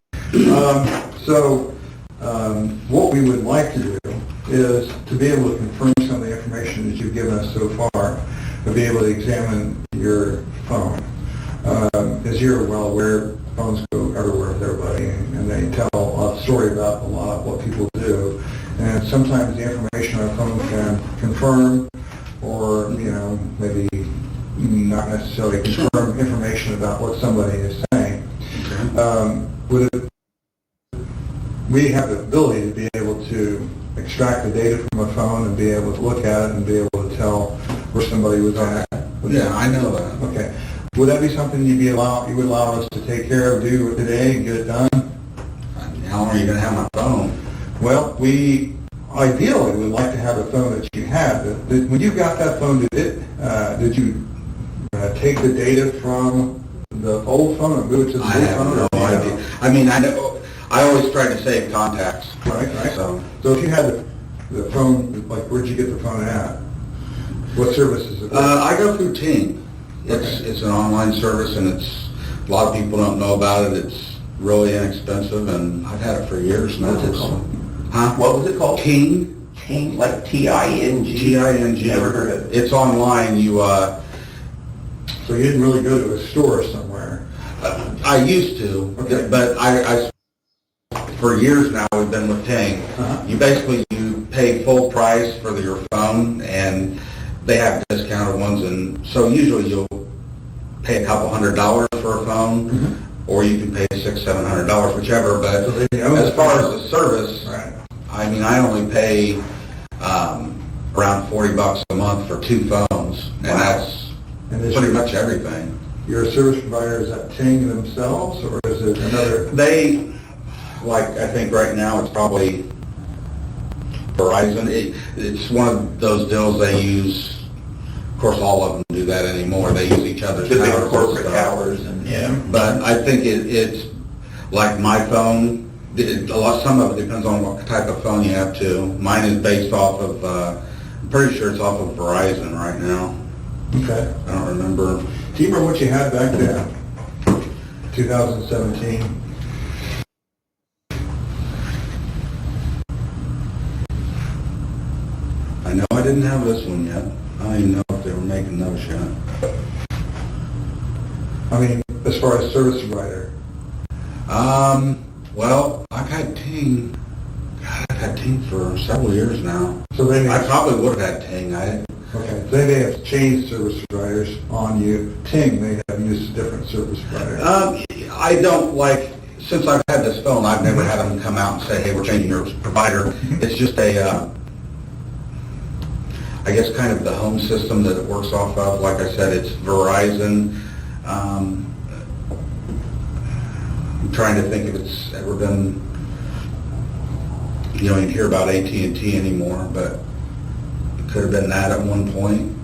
What we would like to do is to be able to confirm some of the information that you've given us so far, to be able to examine your phone. As you're well aware, phones go everywhere with everybody, and they tell a story about a lot of what people do. And sometimes the information on a phone can confirm, or maybe not necessarily confirm information about what somebody is saying. We have the ability to be able to extract the data from a phone and be able to look at it and be able to tell where somebody was at. Yeah, I know that. Okay. Would that be something you would allow us to take care of, do today, and get it done? How long are you going to have my phone? Well, we ideally would like to have a phone that you had. When you got that phone, did you take the data from the old phone and move it to the new phone? I have no idea. I mean, I know. I always try to save contacts. Right. So if you had the phone, like, where'd you get the phone at? What service is it? I go through Ting. Okay. It's an online service, and a lot of people don't know about it. It's really inexpensive, and I've had it for years now. What's it called? Huh? What was it called? Ting. Ting, like T-I-N-G? T-I-N-G. Never heard of it. It's online. So you didn't really go to a store somewhere? I used to, Okay. but I for years now we've been with Ting. Uh-huh. You pay full price for your phone, and they have discounted ones, and so usually you'll pay a couple $100 for a phone, or you can pay $600-700, whichever. But So they own as the far phone. as the service, Right. I mean, I only pay around $40 a month for 2 phones, and Wow. that's And is pretty your- much everything. Your service provider, is that Ting themselves, or is it another? They, like, I think right now it's probably Verizon. It's one of those deals they use. Of course, all of them do that anymore. They use each other's The big towers and corporate stuff. towers and, yeah. But I think it's like my phone. Some of it depends on what type of phone you have too. Mine is based off of. I'm pretty sure it's off of Verizon right now. Okay. I don't remember. Do you remember what you had back then? 2017? I know I didn't have this one yet. I don't even know if they were making those yet. I mean, as far as service provider? Well, I've had Ting. God, I've had Ting for several years now. So they may, I probably would have had Ting. okay, they may have changed service providers on you. Ting may have used a different service provider. I don't like, since I've had this phone, I've never had them come out and say, hey, we're changing your provider. It's just a, I guess kind of the home system that it works off of. Like I said, it's Verizon. I'm trying to think if it's ever been, you hear about AT&T anymore, but it could have been that at one point.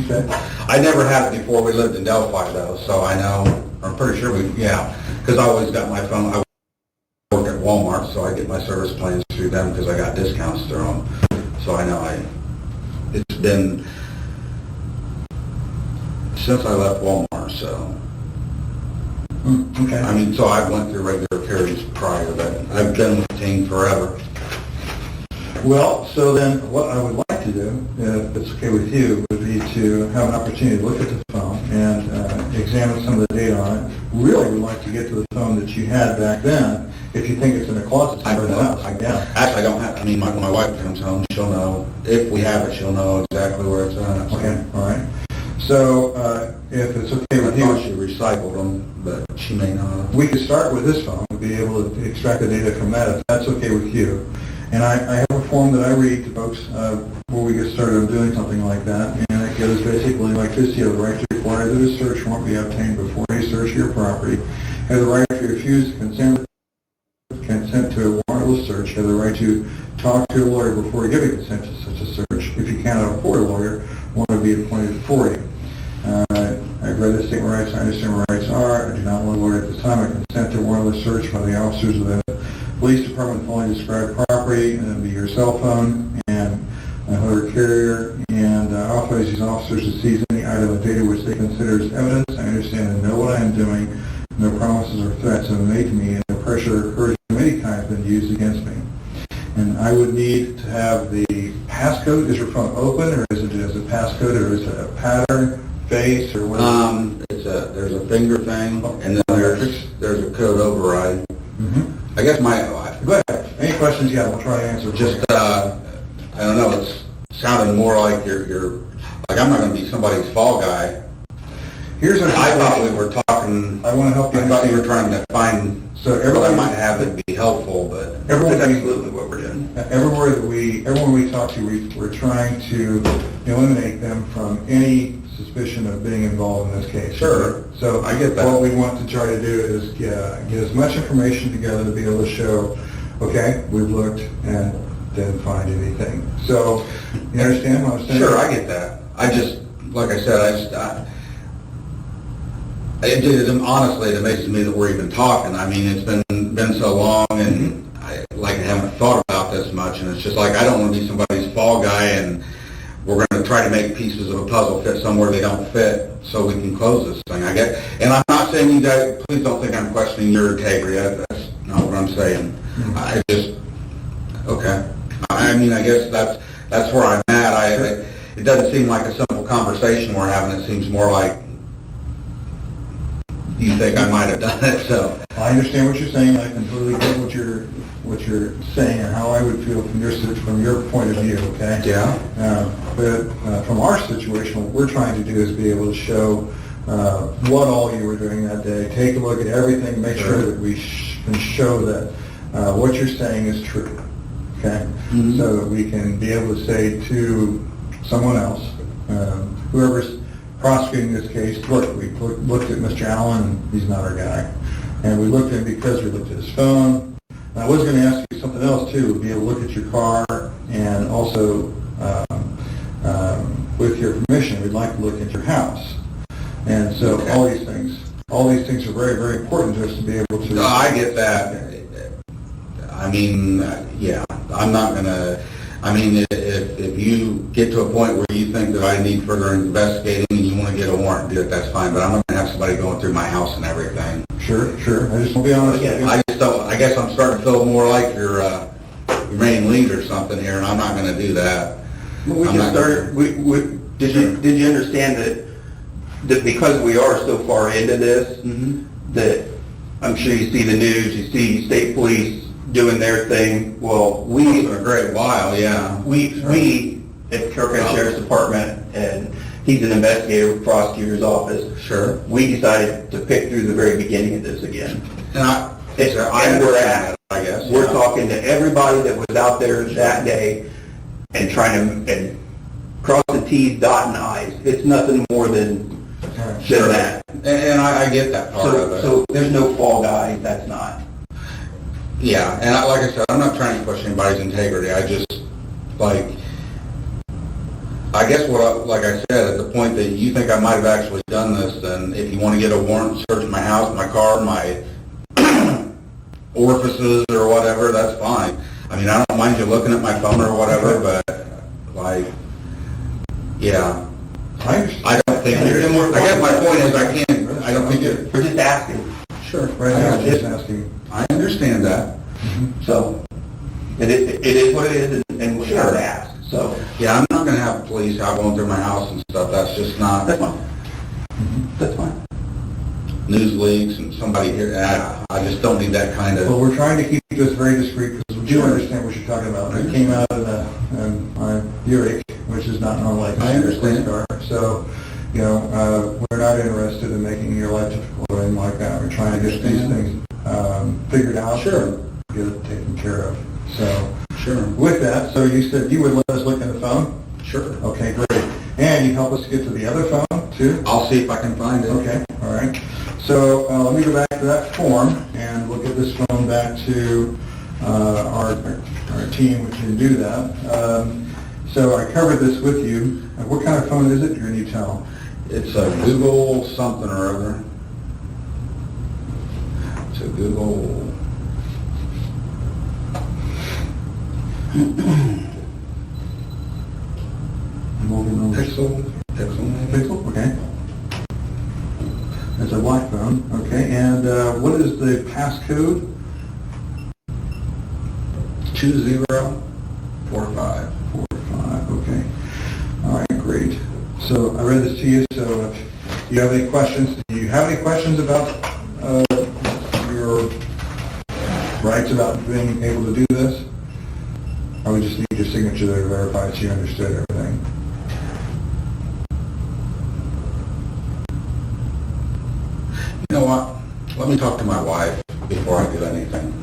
Okay. I never had it before we lived in Delphi though, so I know, I'm pretty sure because I always got my phone, I work at Walmart, so I get my service plans through them because I got discounts through them. So I know it's been since I left Walmart, so. Okay. I mean, so I went through regular periods prior, but I've been with Ting forever. Well, so then what I would like to do, if it's okay with you, would be to have an opportunity to look at the phone and examine some of the data on it. Really would like to get to the phone that you had back then. If you think it's in a closet I somewhere don't in know. the house, yeah. Actually, I don't have, I mean, when my wife comes home, she'll know. If we have it, she'll know exactly where it's at. Okay, all right. So if it's okay I with thought she you, recycled them, but she may not. we could start with this phone, we'd be able to extract the data from that, if that's okay with you. And I have a form that I read to folks before we get started on doing something like that, and it goes basically like this: you have the right to require that a search warrant be obtained before you search your property, have the right to refuse consent to a warrantless search, have the right to talk to a lawyer before giving consent to such a search. If you cannot afford a lawyer, one will be appointed for you. I've read the statement of rights, I understand what rights are, I do not want a lawyer at this time. I consent to a warrantless search by the officers of the police department following described property, and it'll be your cell phone and a motor carrier, and authorize these officers to seize any item of data which they consider as evidence. I understand and know what I am doing. No promises or threats have been made to me, and no pressure or coercion of any kind has been used against me. And I would need to have the passcode. Is your phone open, or is it as a passcode, or is it a pattern, face, or what? There's a finger thing, and then there's a code override. I guess Go ahead. Any questions? Yeah, we'll try to answer. just, I don't know, it's sounding more like you're, like I'm not gonna be somebody's fall guy. Here's our I thought we were talking, I want to help you I thought you understand. were trying to find So what I everybody, might have that'd be helpful, but everyone, That's absolutely what we're doing. everyone we talk to, we're trying to eliminate them from any suspicion of being involved in this case. Sure. So I get that. What we want to try to do is get as much information together to be able to show, okay, we've looked and didn't find anything. So, you understand what I'm saying? sure, I get that. I just, like I said, honestly, it amazes me that we're even talking. I mean, it's been so long, and I haven't thought about this much, and It's just like, I don't want to be somebody's fall guy and we're going to try to make pieces of a puzzle fit somewhere they don't fit so we can close this thing. I get, and I'm not saying you guys, please don't think I'm questioning your integrity. That's not what I'm saying. I just, okay. I mean, I guess that's where I'm at. It doesn't seem like a simple conversation we're having. It seems more like you think I might have done it, so. I understand what you're saying. I completely get what you're saying and how I would feel from your point of view, okay? Yeah. But from our situation, what we're trying to do is be able to show what all you were doing that day, take a look at everything, make sure that we can show that what you're saying is true, okay? Mhm. So that we can be able to say to someone else, whoever's prosecuting this case, look, we looked at Mr. Allen, and he's not our guy. And we looked at him because we looked at his phone. And I was going to ask you something else too, be able to look at your car, and also, with your permission, we'd like to look at your house. And so all these things are very, very important to us to be able to. No, I get that. I mean, yeah, I'm not gonna, I mean, if you get to a point where you think that I need further investigating and you want to get a warrant, do it, that's fine, but I'm not gonna have somebody going through my house and everything. Sure. I just want to be honest with you. I just don't, I guess I'm starting to feel more like your main lead or something here, and I'm not gonna do that. Well, we I'm just not started, gonna- did you understand that because we are so far into this, that I'm sure you see the news, you see state police doing their thing, well, It's been a great while, yeah. we at Carroll County Sheriff's Department, and he's an investigator with the prosecutor's office, Sure. we decided to pick through the very beginning of this again. And I And we're understand at, that, I guess. we're yeah. talking to everybody that was out there that day and trying to, and cross the T's, dotting the I's. It's nothing more than that. And I get that part of it. So there's no fall guy, that's not. Yeah, and like I said, I'm not trying to question anybody's integrity. I just, like, I guess like I said, at the point that you think I might have actually done this, then if you want to get a warrant, search my house, my car, my orifices or whatever, that's fine. I mean, I don't mind you looking at my phone or whatever, but, like, yeah. I don't think, I guess my point is I don't think it, We're just asking. sure. Right now, I'm just asking. I understand that. So, it is what it is, and we are to ask, so. Yeah, I'm not gonna have police out going through my house and stuff, that's just not, That's fine. That's fine. news leaks and somebody here, I just don't need that kind Well, of, we're trying to keep this very discreet because we do understand what you're talking about. It came out of a Buick, which is not normal like I a police understand. car. So, you know, we're not interested in making your life difficult or anything like that. We're trying to get these things figured out. Sure. And get it taken care of. So, sure, with that, so you said you would let us look at the phone? sure. Okay, great. And you help us get to the other phone, too? I'll see if I can find it. Okay, all right. So let me go back to that form, and we'll get this phone back to our team, which can do that. So I covered this with you. What kind of phone is it? Can you tell? It's a Google something or other. It's a Google. Pixel. Pixel, okay. It's a white phone, okay. And what is the passcode? 2045. 45, okay. All right, great. So I read this to you, so if you have any questions, do you have any questions about your rights about being able to do this? Or we just need your signature there to verify that you understood everything? You know what? Let me talk to my wife before I do anything.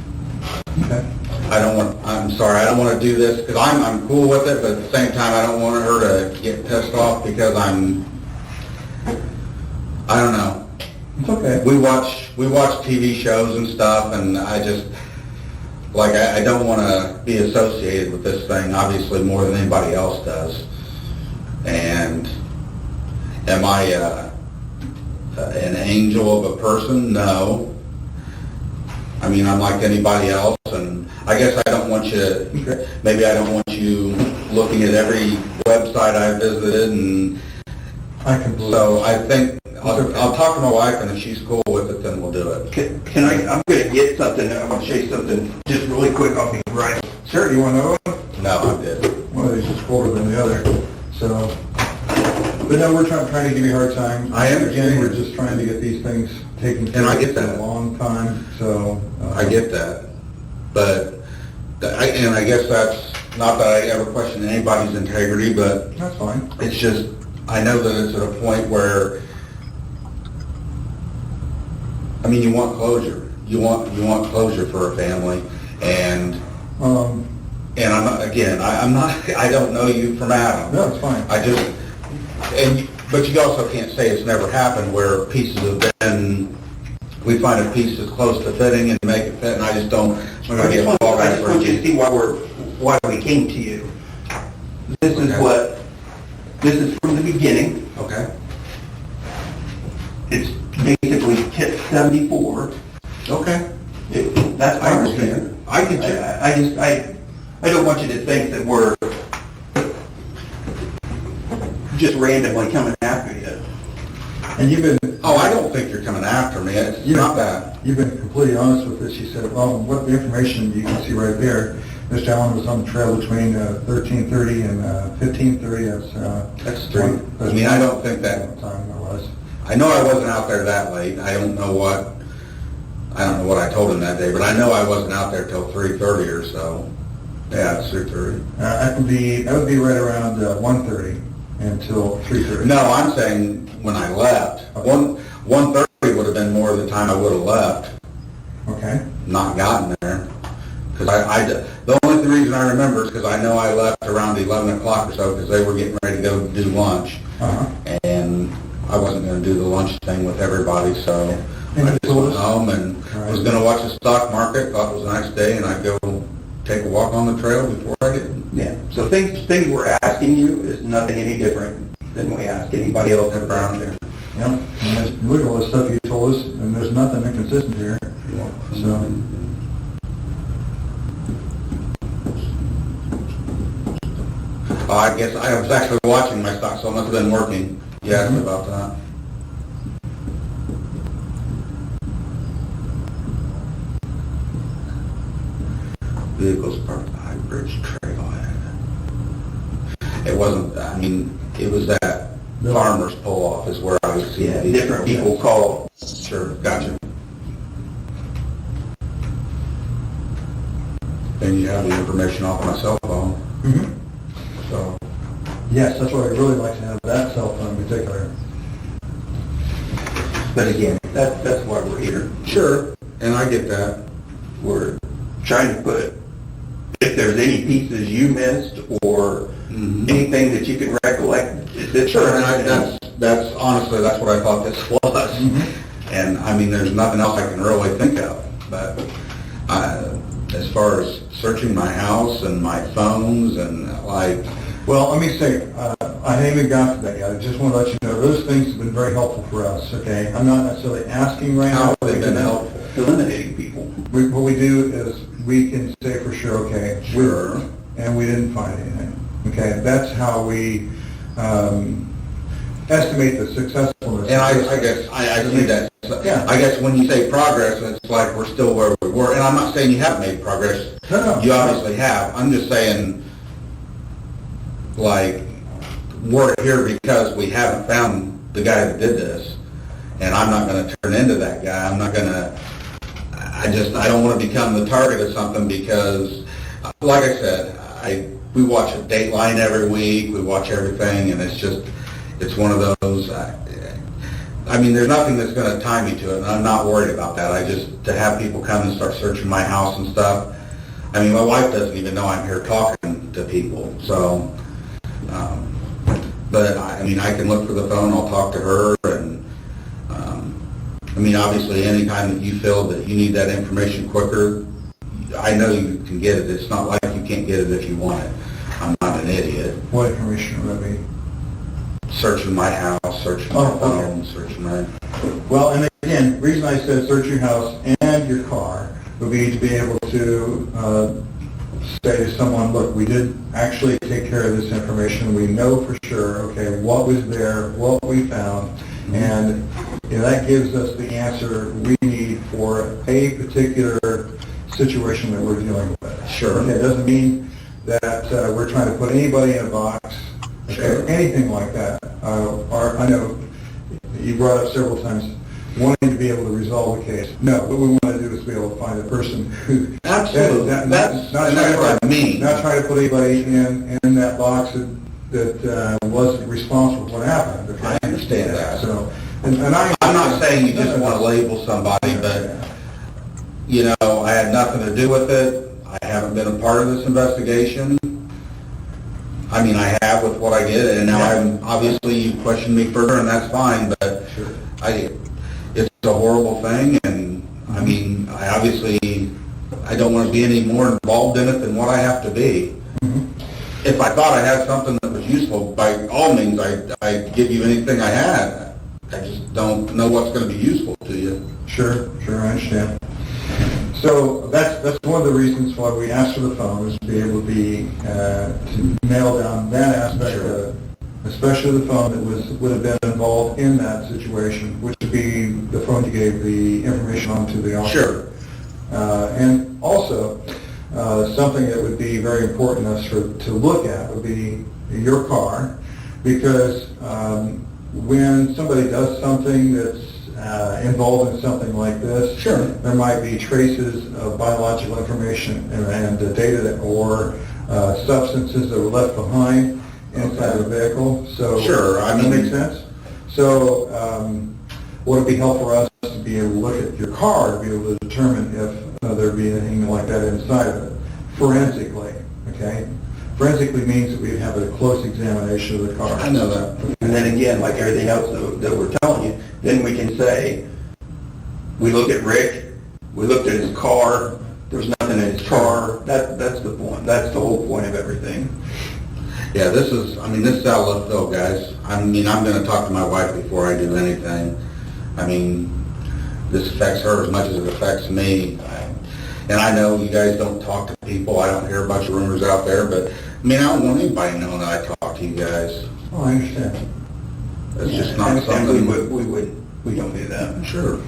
Okay. I'm sorry, I don't want to do this, because I'm cool with it, but at the same time, I don't want her to get pissed off because I don't know. It's okay. We watch TV shows and stuff, and I just, like, I don't want to be associated with this thing, obviously, more than anybody else does. And am I an angel of a person? No. I mean, I'm like anybody else, and I guess I don't want you, Okay. maybe I don't want you looking at every website I visited, and I can believe so I think, Okay. I'll talk to my wife, and if she's cool with it, then we'll do it. Can I, I'm gonna get something, I'm gonna show you something just really quick off the right. Sir, you want to know one? No, I'm good. One of these is colder than the other, so. But no, we're trying to give you a hard time. I understand. Again, we're just trying to get these things taken care And of. I get that. For a long time, so. I get that, but, and I guess that's, not that I ever question anybody's integrity, but That's fine. it's just, I know that it's at a point where, I mean, you want closure. You want closure for a family, and I'm not, again, I'm not, I don't know you from Adam. No, it's fine. I just, but you also can't say it's never happened where pieces have been, we find a piece that's close to fitting and make it fit, and I just don't. I just want you to see why we came to you. This is from the beginning. Okay. It's basically tip 74. Okay. That's I my understand. I get you. I don't want you to think that we're just randomly coming after you. And you've been. Oh, I don't think you're coming after me. It's not that. You've been completely honest with this. You said, well, what the information you can see right there, Mr. Allen was on the trail between 13:30 and 15:30. That's straight. I mean, I don't think that. What time it was. I know I wasn't out there that late. I don't know what I told him that day, but I know I wasn't out there till 3:30 or so. Yeah, it's 3:30. That would be right around 1:30 until 3:30. No, I'm saying when I left. 1:30 would have been more of the time I would have left, Okay. not gotten there. Because the only reason I remember is because I know I left around 11 o'clock or so because they were getting ready to go do lunch. Uh-huh. And I wasn't going to do the lunch thing with everybody, so And I you just told went us- home and was going to watch the stock market, thought it was a nice day, and I'd go take a walk on the trail before I did. Yeah. So things we're asking you is nothing any different than we ask anybody else around there. Yep. And look at all the stuff you told us, and there's nothing inconsistent here. So. I guess I was actually watching my stock, so it must have been working. You asked me about that. Vehicles parked behind Bridge Trailhead. It wasn't, I mean, it was that farmer's pull-off is where I was seeing. Yeah, these different people call. Sure, gotcha. And you have the information off my cell phone, Mm-hmm. so. Yes, that's what I'd really like to have, that cell phone in particular. But again, that's why we're here. Sure, and I get that. We're trying to put, if there's any pieces you missed or Mhm. anything that you can recollect. Sure, and that's honestly, that's what I thought this was. And I mean, there's nothing else I can really think of, but as far as searching my house and my phones and like, Well, let me say, I haven't even got to that yet. I just want to let you know, those things have been very helpful for us, okay? I'm not necessarily asking right now. how have they been helpful? Eliminating people. What we do is, we can say for sure, okay, Sure. and we didn't find anything, okay? That's how we estimate the successfulness. And I guess, I see that. Yeah. I guess when you say progress, it's like we're still where we were, and I'm not saying you haven't made progress. No. You obviously have. I'm just saying, like, we're here because we haven't found the guy that did this, and I'm not gonna turn into that guy. I'm not gonna, I don't wanna become the target of something because, like I said, we watch a Dateline every week, we watch everything, and it's one of those, I mean, there's nothing that's going to tie me to it, and I'm not worried about that. To have people come and start searching my house and stuff, I mean, my wife doesn't even know I'm here talking to people, so, but, I mean, I can look for the phone, I'll talk to her, and, I mean, obviously, anytime that you feel that you need that information quicker, I know you can get it. It's not like you can't get it if you want it. I'm not an idiot. What information would that be? Searching my house, searching my Oh, okay. phone, searching my... Well, and again, the reason I said search your house and your car would be to be able to to say to someone, look, we did actually take care of this information. We know for sure, okay, what was there, what we found, and that gives us the answer we need for a particular situation that we're dealing with. Sure. Okay, it doesn't mean that we're trying to put anybody in a box, Sure. or anything like that. Or I know you brought up several times wanting to be able to resolve the case. No, what we want to do is be able to find the person who... Absolutely. That's what I mean. Not trying to put anybody in that box that wasn't responsible for what happened. Okay? I understand that. So, I'm I'm not saying you just want to label somebody, but, I had nothing to do with it. I haven't been a part of this investigation. I mean, I have with what I did, and now obviously you questioned me further, and that's fine, but Sure. it's a horrible thing, and I mean, I don't want to be any more involved in it than what I have to be. If I thought I had something that was useful, by all means, I'd give you anything I had. I just don't know what's going to be useful to you. Sure, I understand. So that's one of the reasons why we asked for the phone, is to be able to nail down that aspect of it, especially the phone that would have been involved in that situation, which would be the phone you gave the information on to the officer. Sure. And also, something that would be very important to look at would be your car, because when somebody does something that's involved in something like this, Sure. there might be traces of biological information and data or substances that were left behind inside the vehicle. So, Sure, does that make sense? So, would it be helpful for us to be able to look at your car to be able to determine if there'd be anything like that inside of it, forensically, okay? Forensically means that we have a close examination of the car. I know that. And then again, like everything else that we're telling you, then we can say, we look at Rick, we looked at his car, there's nothing in his car. That's the point. That's the whole point of everything. Yeah, this is out of left field, guys. I'm going to talk to my wife before I do anything. This affects her as much as it affects me. And I know you guys don't talk to people. I don't hear a bunch of rumors out there, but I don't want anybody knowing that I talk to you guys. Oh, I understand. It's just not And something. we don't do that. Sure.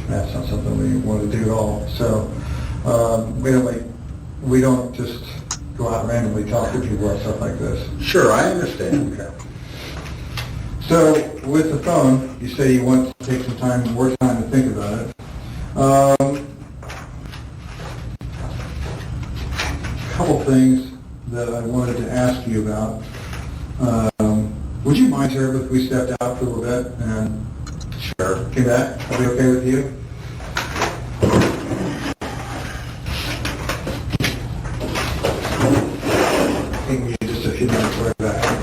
That's not something we want to do at all. So, we don't just go out and randomly talk to people about stuff like this. Sure, I understand. Okay. So, with the phone, you say you want to take some more time to think about it. A couple things that I wanted to ask you about. Would you mind, Sheriff, if we stepped out for a little bit and Sure. came back? Are we okay with you? I think we need just a few minutes right back.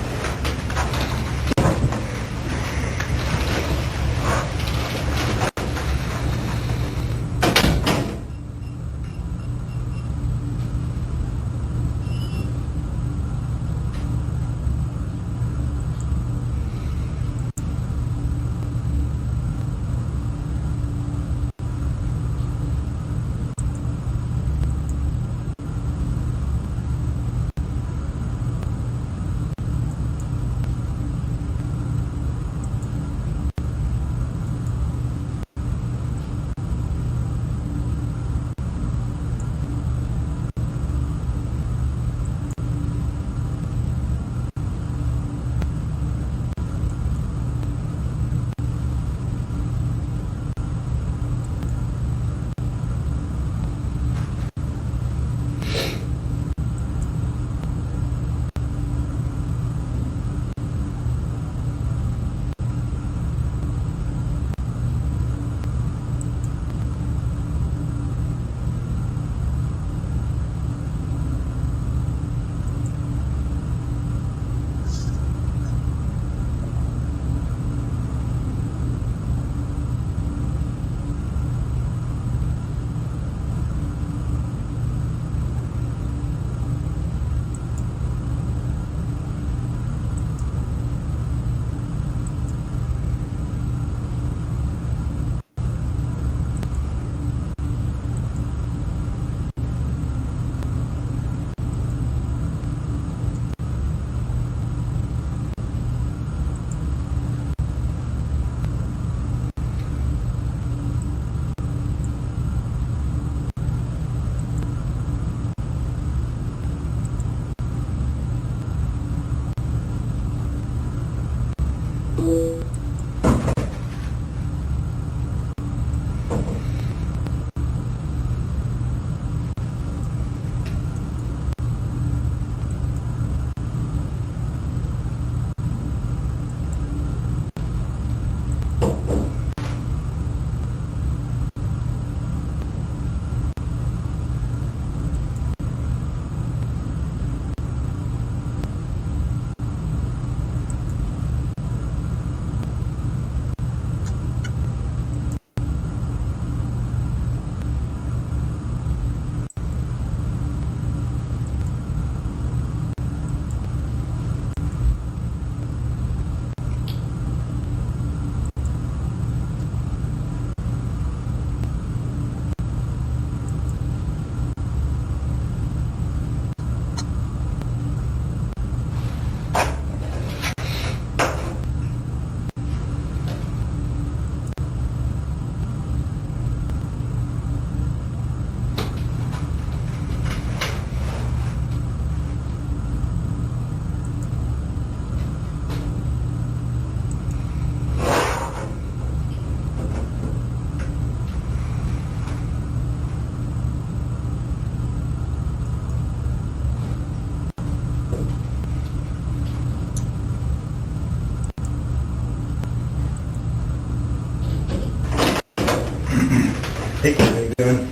Hey, how you doing?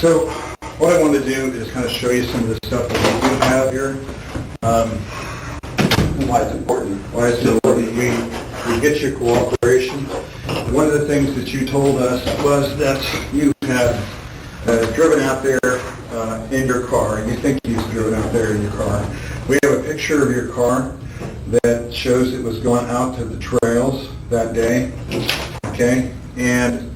So, what I wanted to do is kind of show you some of the stuff that we do have here. Why it's important. Why it's important, we get your cooperation. One of the things that you told us was that you have driven out there in your car. You think you've driven out there in your car. We have a picture of your car that shows it was going out to the trails that day. Okay? And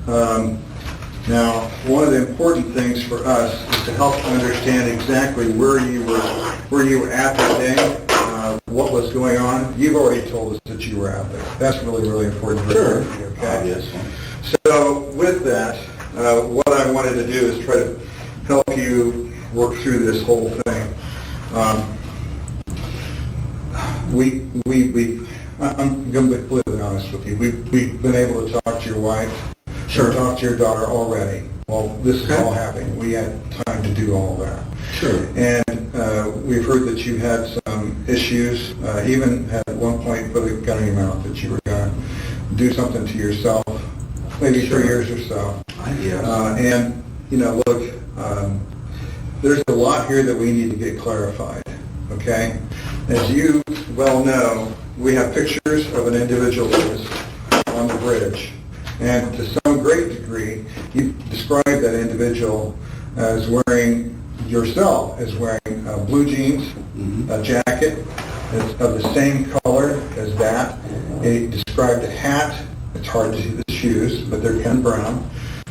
now, one of the important things for us is to help understand exactly where you were at that day, what was going on. You've already told us that you were out there. That's really, really important for Sure. you, okay? Yes. So with that, what I wanted to do is try to help you work through this whole thing. I'm going to be completely honest with you. We've been able to talk to your wife. Sure. Talk to your daughter already. Well, this is all happening. We had time to do all that. Sure. And we've heard that you had some issues, even had at one point put a gun in your mouth that you were going to do something to yourself, maybe 3 years or so. Yes. And, you know, look, there's a lot here that we need to get clarified, okay? As you well know, we have pictures of an individual that was on the bridge. And to some great degree, you described that individual as wearing, yourself as wearing blue jeans, a jacket that's of the same color as that. He described a hat. It's hard to see the shoes, but they're kind of brown.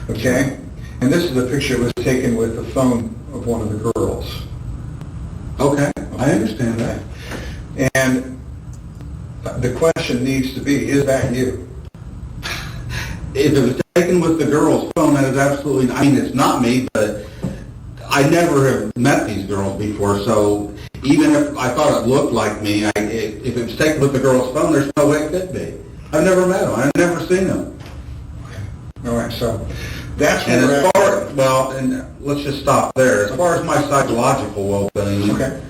Okay? And this is a picture that was taken with the phone of one of the girls. Okay, I understand that. And the question needs to be, is that you? If it was taken with the girl's phone, that is absolutely, I mean, it's not me, but I never have met these girls before, so even if I thought it looked like me, if it was taken with the girl's phone, there's no way it could be. I've never met them. I've never seen them. All right, so that's And where as far, well, and let's just stop there. As far as my psychological well-being, Okay.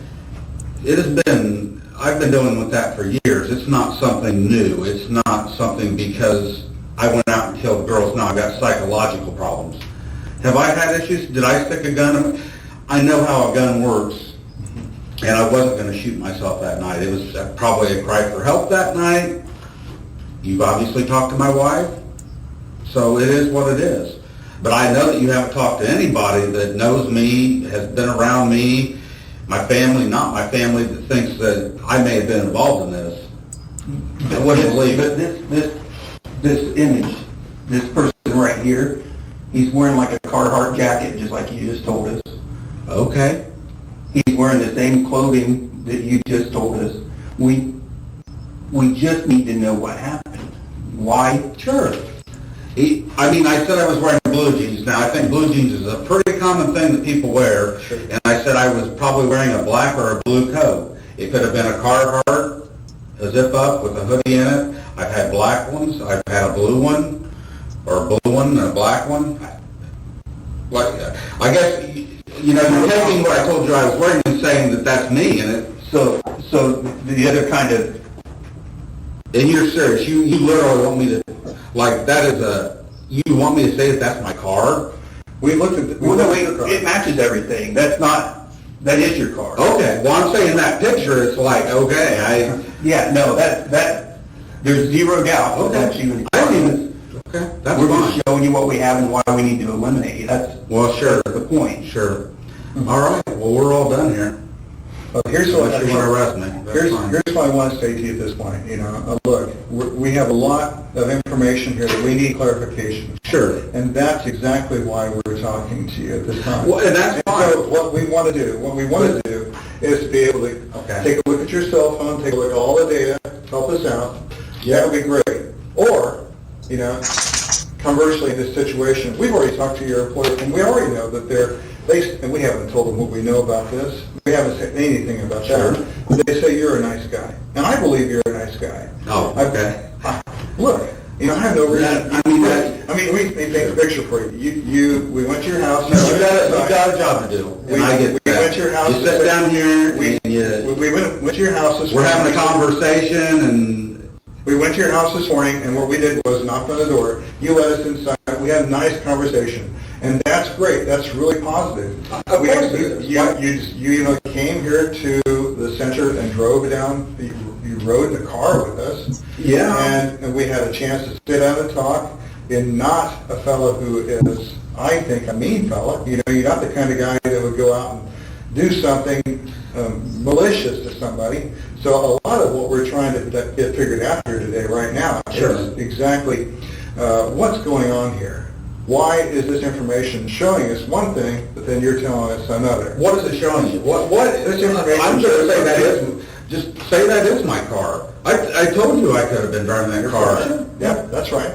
it has been, I've been dealing with that for years. It's not something new. It's not something because I went out and killed girls. Now I've got psychological problems. Have I had issues? Did I stick a gun? I know how a gun works, and I wasn't going to shoot myself that night. It was probably a cry for help that night. You've obviously talked to my wife, so it is what it is. But I know that you haven't talked to anybody that knows me, has been around me, my family, not my family, that thinks that I may have been involved in this. I wouldn't believe it. This image, this person right here, he's wearing like a Carhartt jacket, just like you just told us. Okay. He's wearing the same clothing that you just told us. We just need to know what happened. Why? Sure. I said I was wearing blue jeans. Now, I think blue jeans is a pretty common thing that people wear. Sure. And I said I was probably wearing a black or a blue coat. It could have been a Carhartt, a zip up with a hoodie in it. I've had black ones. I've had a blue one, or a blue one and a black one. Like, I guess, you know, you're taking what I told you I was wearing and saying that that's me in it. So the other kind of, And you're serious. You literally want me to, like, that is you want me to say that that's my car? We looked at, well, no, it matches everything. That is your car. Okay, well, I'm saying that picture, it's like, okay, Yeah, no, that, there's zero doubt that that's you. I don't even, okay, that's We're fine. just showing you what we have and why we need to eliminate you. That's Well, sure, the point. sure. All right, well, we're all done here. well, here's what Unless you want to arrest me, that's fine. Here's what I want to say to you at this point, you know, look, we have a lot of information here that we need clarification. Sure. And that's exactly why we're talking to you at this time. Well, and that's So fine. what we want to do is to be able to Okay. take a look at your cell phone, take a look at all the data, help us out. That would be great. Or, you know, conversely, in this situation, we've already talked to your employer, and we already know that and we haven't told them what we know about this. We haven't said anything about that. But they say you're a nice guy. And I believe you're a nice guy. Oh, okay. Look, you know, I have no reason. Yeah, I mean, we paint the picture for you. We went to your house. You got a job to do, and I get We that. went to your house. You sit down here, We and you, we went to your house this we're morning. having a conversation, and We went to your house this morning, and what we did was knock on the door. You let us inside. We had a nice conversation, and that's great. That's really positive. Of course it is. You came here to the center and drove down. You rode in the car with us. Yeah. And we had a chance to sit down and talk. You're not a fellow who is, I think, a mean fellow. You know, you're not the kind of guy that would go out and do something malicious to somebody. So a lot of what we're trying to get figured out here today, right now, Sure. is exactly what's going on here. Why is this information showing us one thing, but then you're telling us another? what is it showing you? What, This information I'm shows gonna say that something. is, just say that is my car. I told you I could have been driving that car. Yeah, that's right.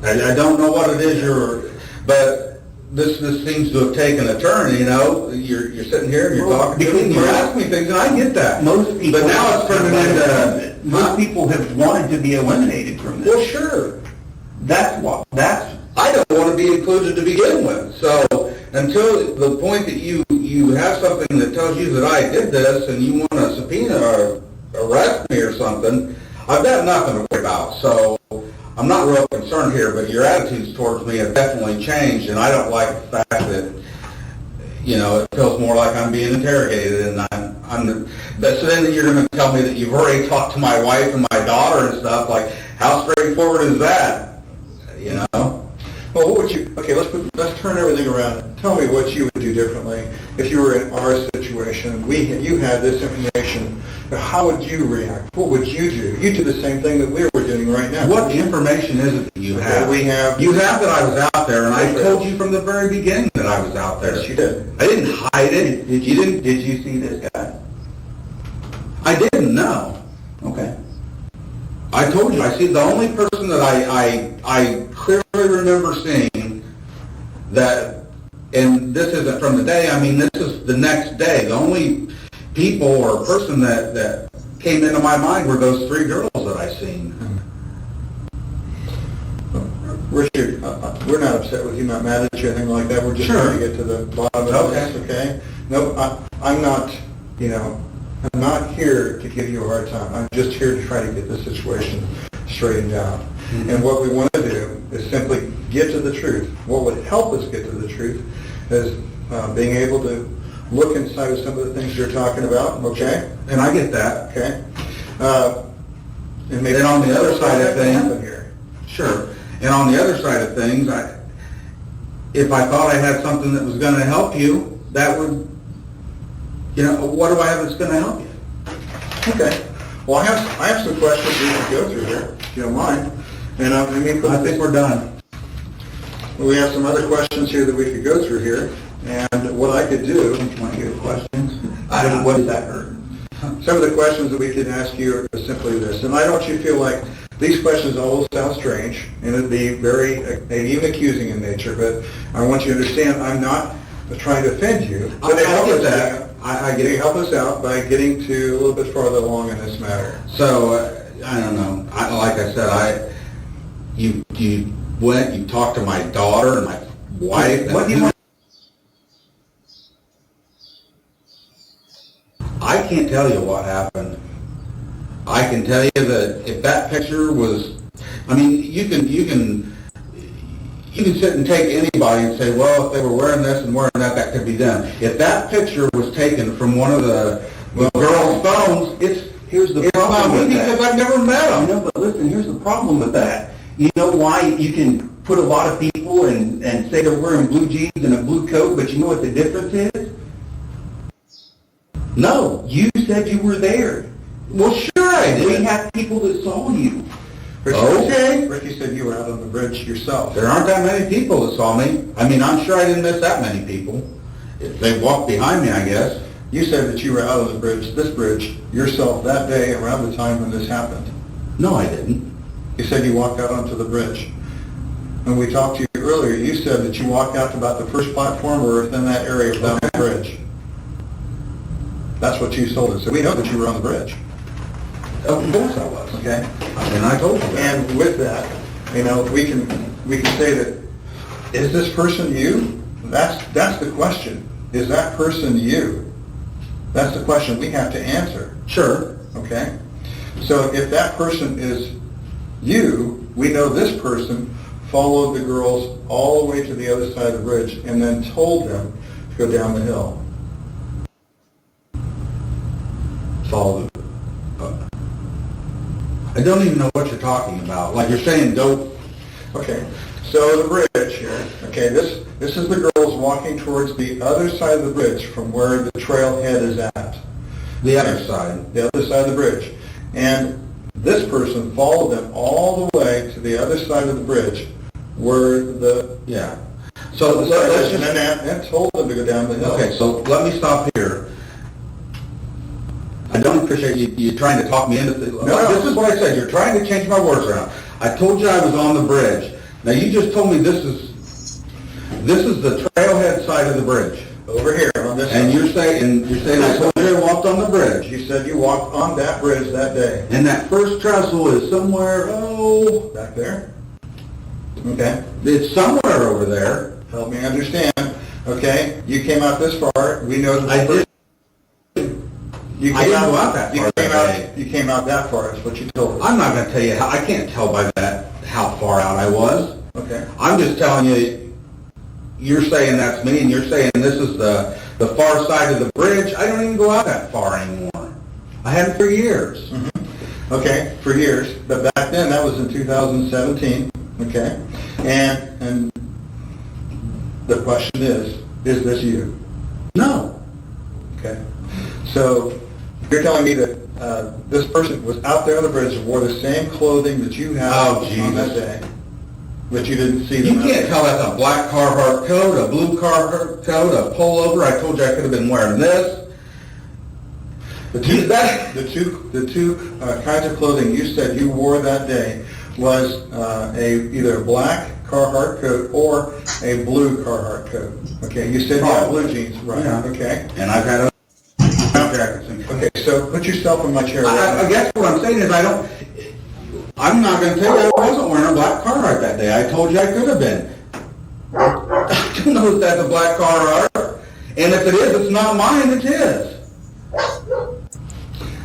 I don't know what it is but this seems to have taken a turn, you know? You're sitting here and you're talking to me, and you're asking me things, and I get that. Most people. But now it's turning into... Most people have wanted to be eliminated from Well, this. sure. That's, I don't want to be included to begin with. So until the point that you have something that tells you that I did this and you want to subpoena or arrest me or something, I've got nothing to worry about. So I'm not real concerned here, but your attitudes towards me have definitely changed, and I don't like the fact that, you know, it feels more like I'm being interrogated, and so then you're going to tell me that you've already talked to my wife and my daughter and stuff. Like, how straightforward is that? You know? Well, what would you, okay, let's turn everything around. Tell me what you would do differently if you were in our situation. You had this information. How would you react? What would you do? You do the same thing that we're doing right now. What information is it that you have? We have... You have that I was out there, and I told you from the very beginning that I was out there. Yes, you did. I didn't hide it. did you see this guy? I didn't know. Okay. I told you, I see the only person that I clearly remember seeing that, and this isn't from the day, I mean, this is the next day. The only people or person that came into my mind were those three girls that I seen. Richard, we're not upset with you, not mad at you, anything like that. We're just Sure. trying to get to the bottom of this, okay? No, I'm not, I'm not here to give you a hard time. I'm just here to try to get the situation straightened out. Mm-hmm. And what we want to do is simply get to the truth. What would help us get to the truth is being able to look inside of some of the things you're talking about, okay? And I get that. Okay? And maybe And on the other side of things- happen here. Sure. And on the other side of things, if I thought I had something that was going to help you, that would, what do I have that's going to help you? Okay. Well, I have some questions we can go through here, if you don't mind. And I think we're done. we have some other questions here that we could go through here. And what I could do, You want to hear questions? What does that hurt? some of the questions that we could ask you are simply this. And I don't want you to feel like these questions all sound strange, and it'd be very, maybe even accusing in nature, but I want you to understand I'm not trying to offend you. But it I get helps that. me. I Can you get it. help us out by getting to a little bit farther along in this matter? So, I don't know, like I said, you went, you talked to my daughter and my wife. What do you want? I can't tell you what happened. I can tell you that if that picture was, I mean, you can sit and take anybody and say, well, if they were wearing this and wearing that, that could be done. If that picture was taken from one of the girls' phones, Here's the it's problem not with me that. because I've never met I them. know, but listen, here's the problem with that. You know why you can put a lot of people and say they're wearing blue jeans and a blue coat, but you know what the difference is? No. You said you were there. Well, sure I We did. have people that saw you. Okay. Ricky said you were out on the bridge yourself. There aren't that many people that saw me. I mean, I'm sure I didn't miss that many people. If they walked behind me, I guess. You said that you were out on the bridge, this bridge, yourself that day around the time when this happened. No, I didn't. You said you walked out onto the bridge. When we talked to you earlier, you said that you walked out to about the first platform or within that area down the bridge. That's what you told us. So we know that you were on the bridge, Of course I was. okay? And I told you that. And with that, you know, we can say that, is this person you? That's the question. Is that person you? That's the question we have to answer, Sure. okay? So if that person is you, we know this person followed the girls all the way to the other side of the bridge and then told them to go down the hill. Follow the... I don't even know what you're talking about. Like you're saying, don't... Okay, so the bridge here, okay, this is the girls walking towards the other side of the bridge from where the trailhead is at. The other side. The other side of the bridge. And this person followed them all the way to the other side of the bridge where the... Yeah. So let's and just... then told them to go down the hill. Okay, so let me stop here. I don't appreciate you trying to talk me into this. No. This is what I said. You're trying to change my words around. I told you I was on the bridge. Now you just told me this is the trailhead side of the bridge. Over here on this And side. you're saying I told you I walked on the bridge. You said you walked on that bridge that day. And that first trestle is somewhere, Back there? Okay. it's somewhere over there. Help me understand. Okay, you came out this far. We know that I did. You I came didn't out go out that you far came that out. day. You came out that far. Is what you told us. I'm not going to tell you how, I can't tell by that how far out I was. Okay. I'm just telling you, you're saying that's me, and you're saying this is the far side of the bridge. I don't even go out that far anymore. I haven't for years. Okay, for years, but back then, that was in 2017, okay? And the question is this you? No. Okay? So, you're telling me that this person was out there on the bridge and wore the same clothing that you had Oh, on that Jesus. day, but you didn't see You them? can't tell that's a black Carhartt coat, a blue Carhartt coat, a pullover. I told you I could have been wearing this. The two kinds of clothing you said you wore that day was either a black Carhartt coat or a blue Carhartt coat. Okay, you said you had blue jeans, right? Yeah. Okay. And I've had a jackets. Okay, so put yourself in my chair. I guess what I'm saying is I'm not going to tell you I wasn't wearing a black Carhartt that day. I told you I could have been. I don't know if that's a black Carhartt. And if it is, it's not mine, it's his.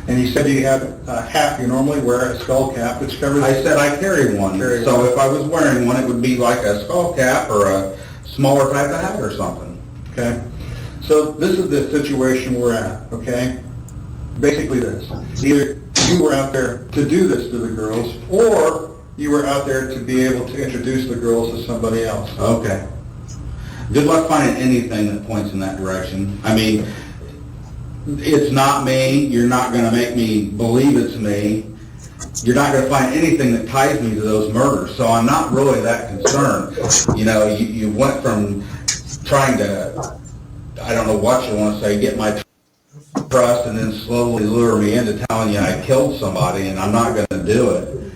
And you said you had a hat. You normally wear a skull cap, which covers... I said I carry one. Carry So one. if I was wearing one, it would be like a skull cap or a smaller type of hat or something. Okay? So this is the situation we're at, okay? Basically this. Either you were out there to do this to the girls, or you were out there to be able to introduce the girls to somebody else. Okay. Good luck finding anything that points in that direction. I mean, it's not me. You're not going to make me believe it's me. You're not going to find anything that ties me to those murders. So I'm not really that concerned. You know, you went from trying to, I don't know what you want to say, get my trust and then slowly lure me into telling you I killed somebody, and I'm not going to do it.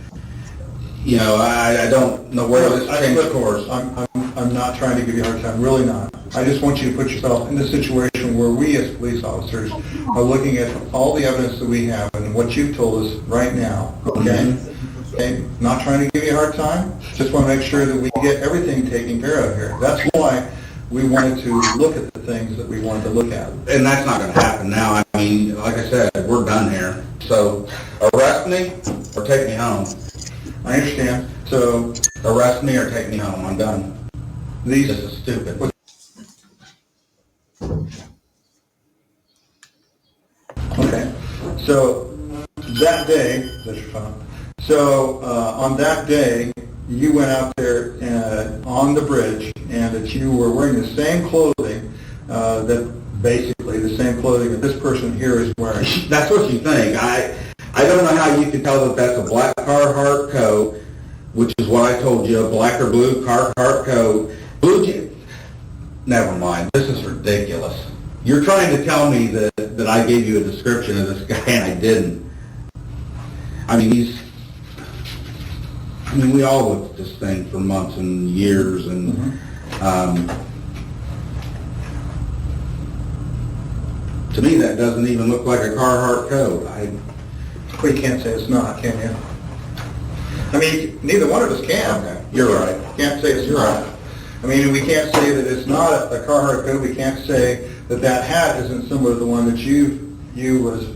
You know, I don't know where this changed course. I'm not trying to give you a hard time, really not. I just want you to put yourself in the situation where we as police officers are looking at all the evidence that we have and what you've told us right now, okay? Okay, not trying to give you a hard time, just want to make sure that we get everything taken care of here. That's why we wanted to look at the things that we wanted to look at. And that's not gonna happen now. I mean, like I said, we're done here. So arrest me or take me home. I understand. So Arrest me or take me home. I'm done. these, This is stupid. okay, so that day, that's your phone. So on that day, you went out there on the bridge, and that you were wearing the same clothing that basically the same clothing that this person here is wearing. That's what you think. I don't know how you can tell that that's a black Carhartt coat, which is what I told you, a black or blue Carhartt coat. Never mind. This is ridiculous. You're trying to tell me that I gave you a description of this guy and I didn't. I mean, we all looked at this thing for months and years, and to me, that doesn't even look like a Carhartt coat. Well, you can't say it's not, can you? I mean, neither one of us can. Okay, you're right. Can't say it's not. I mean, we can't say that it's not a Carhartt coat. We can't say that that hat isn't similar to the one that you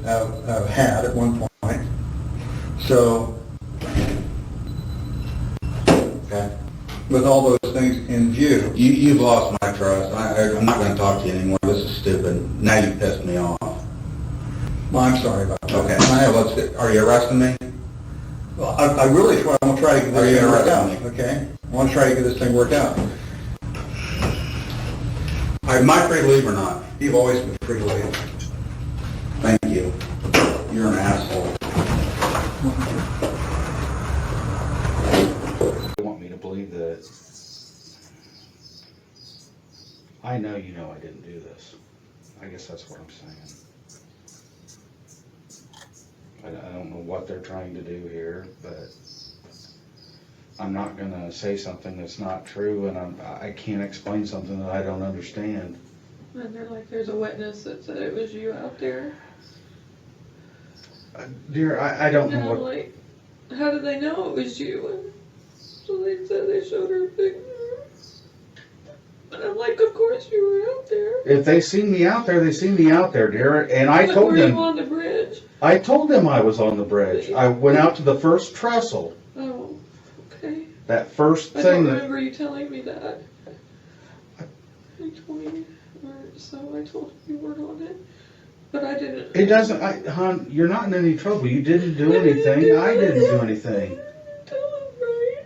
have had at one point. So, Okay. with all those things in view, You've lost my trust. I'm not going to talk to you anymore. This is stupid. Now you pissed me off. well, I'm sorry about that. Okay, so let's get, are you arresting me? Well, I really want to try to get Are this you thing worked out, arresting me? okay? I want to try to get this thing worked out. Am I free to leave or not? You've always been free to leave. Thank you. You're an asshole. You want me to believe that I know you know I didn't do this. I guess that's what I'm saying. I don't know what they're trying to do here, but I'm not gonna say something that's not true, and I can't explain something that I don't understand. And they're like, there's a witness that said it was you out there. Dear, I don't And know I'm what, like, how did they know it was you? And so they said they showed her a picture. And I'm like, of course you were out there. if they seen me out there, they seen me out there, dear, and I But told were you them, on the bridge? I told them I was on the bridge. I went out to the first trestle, Oh, okay. that first I thing don't that, remember you telling me that. You told me, so I told you you weren't on it. But I didn't. it doesn't, hon, you're not in any trouble. You didn't do anything. I didn't do anything. Tell him, right?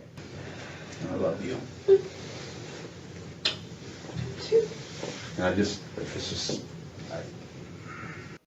I love you. And I just, it's just,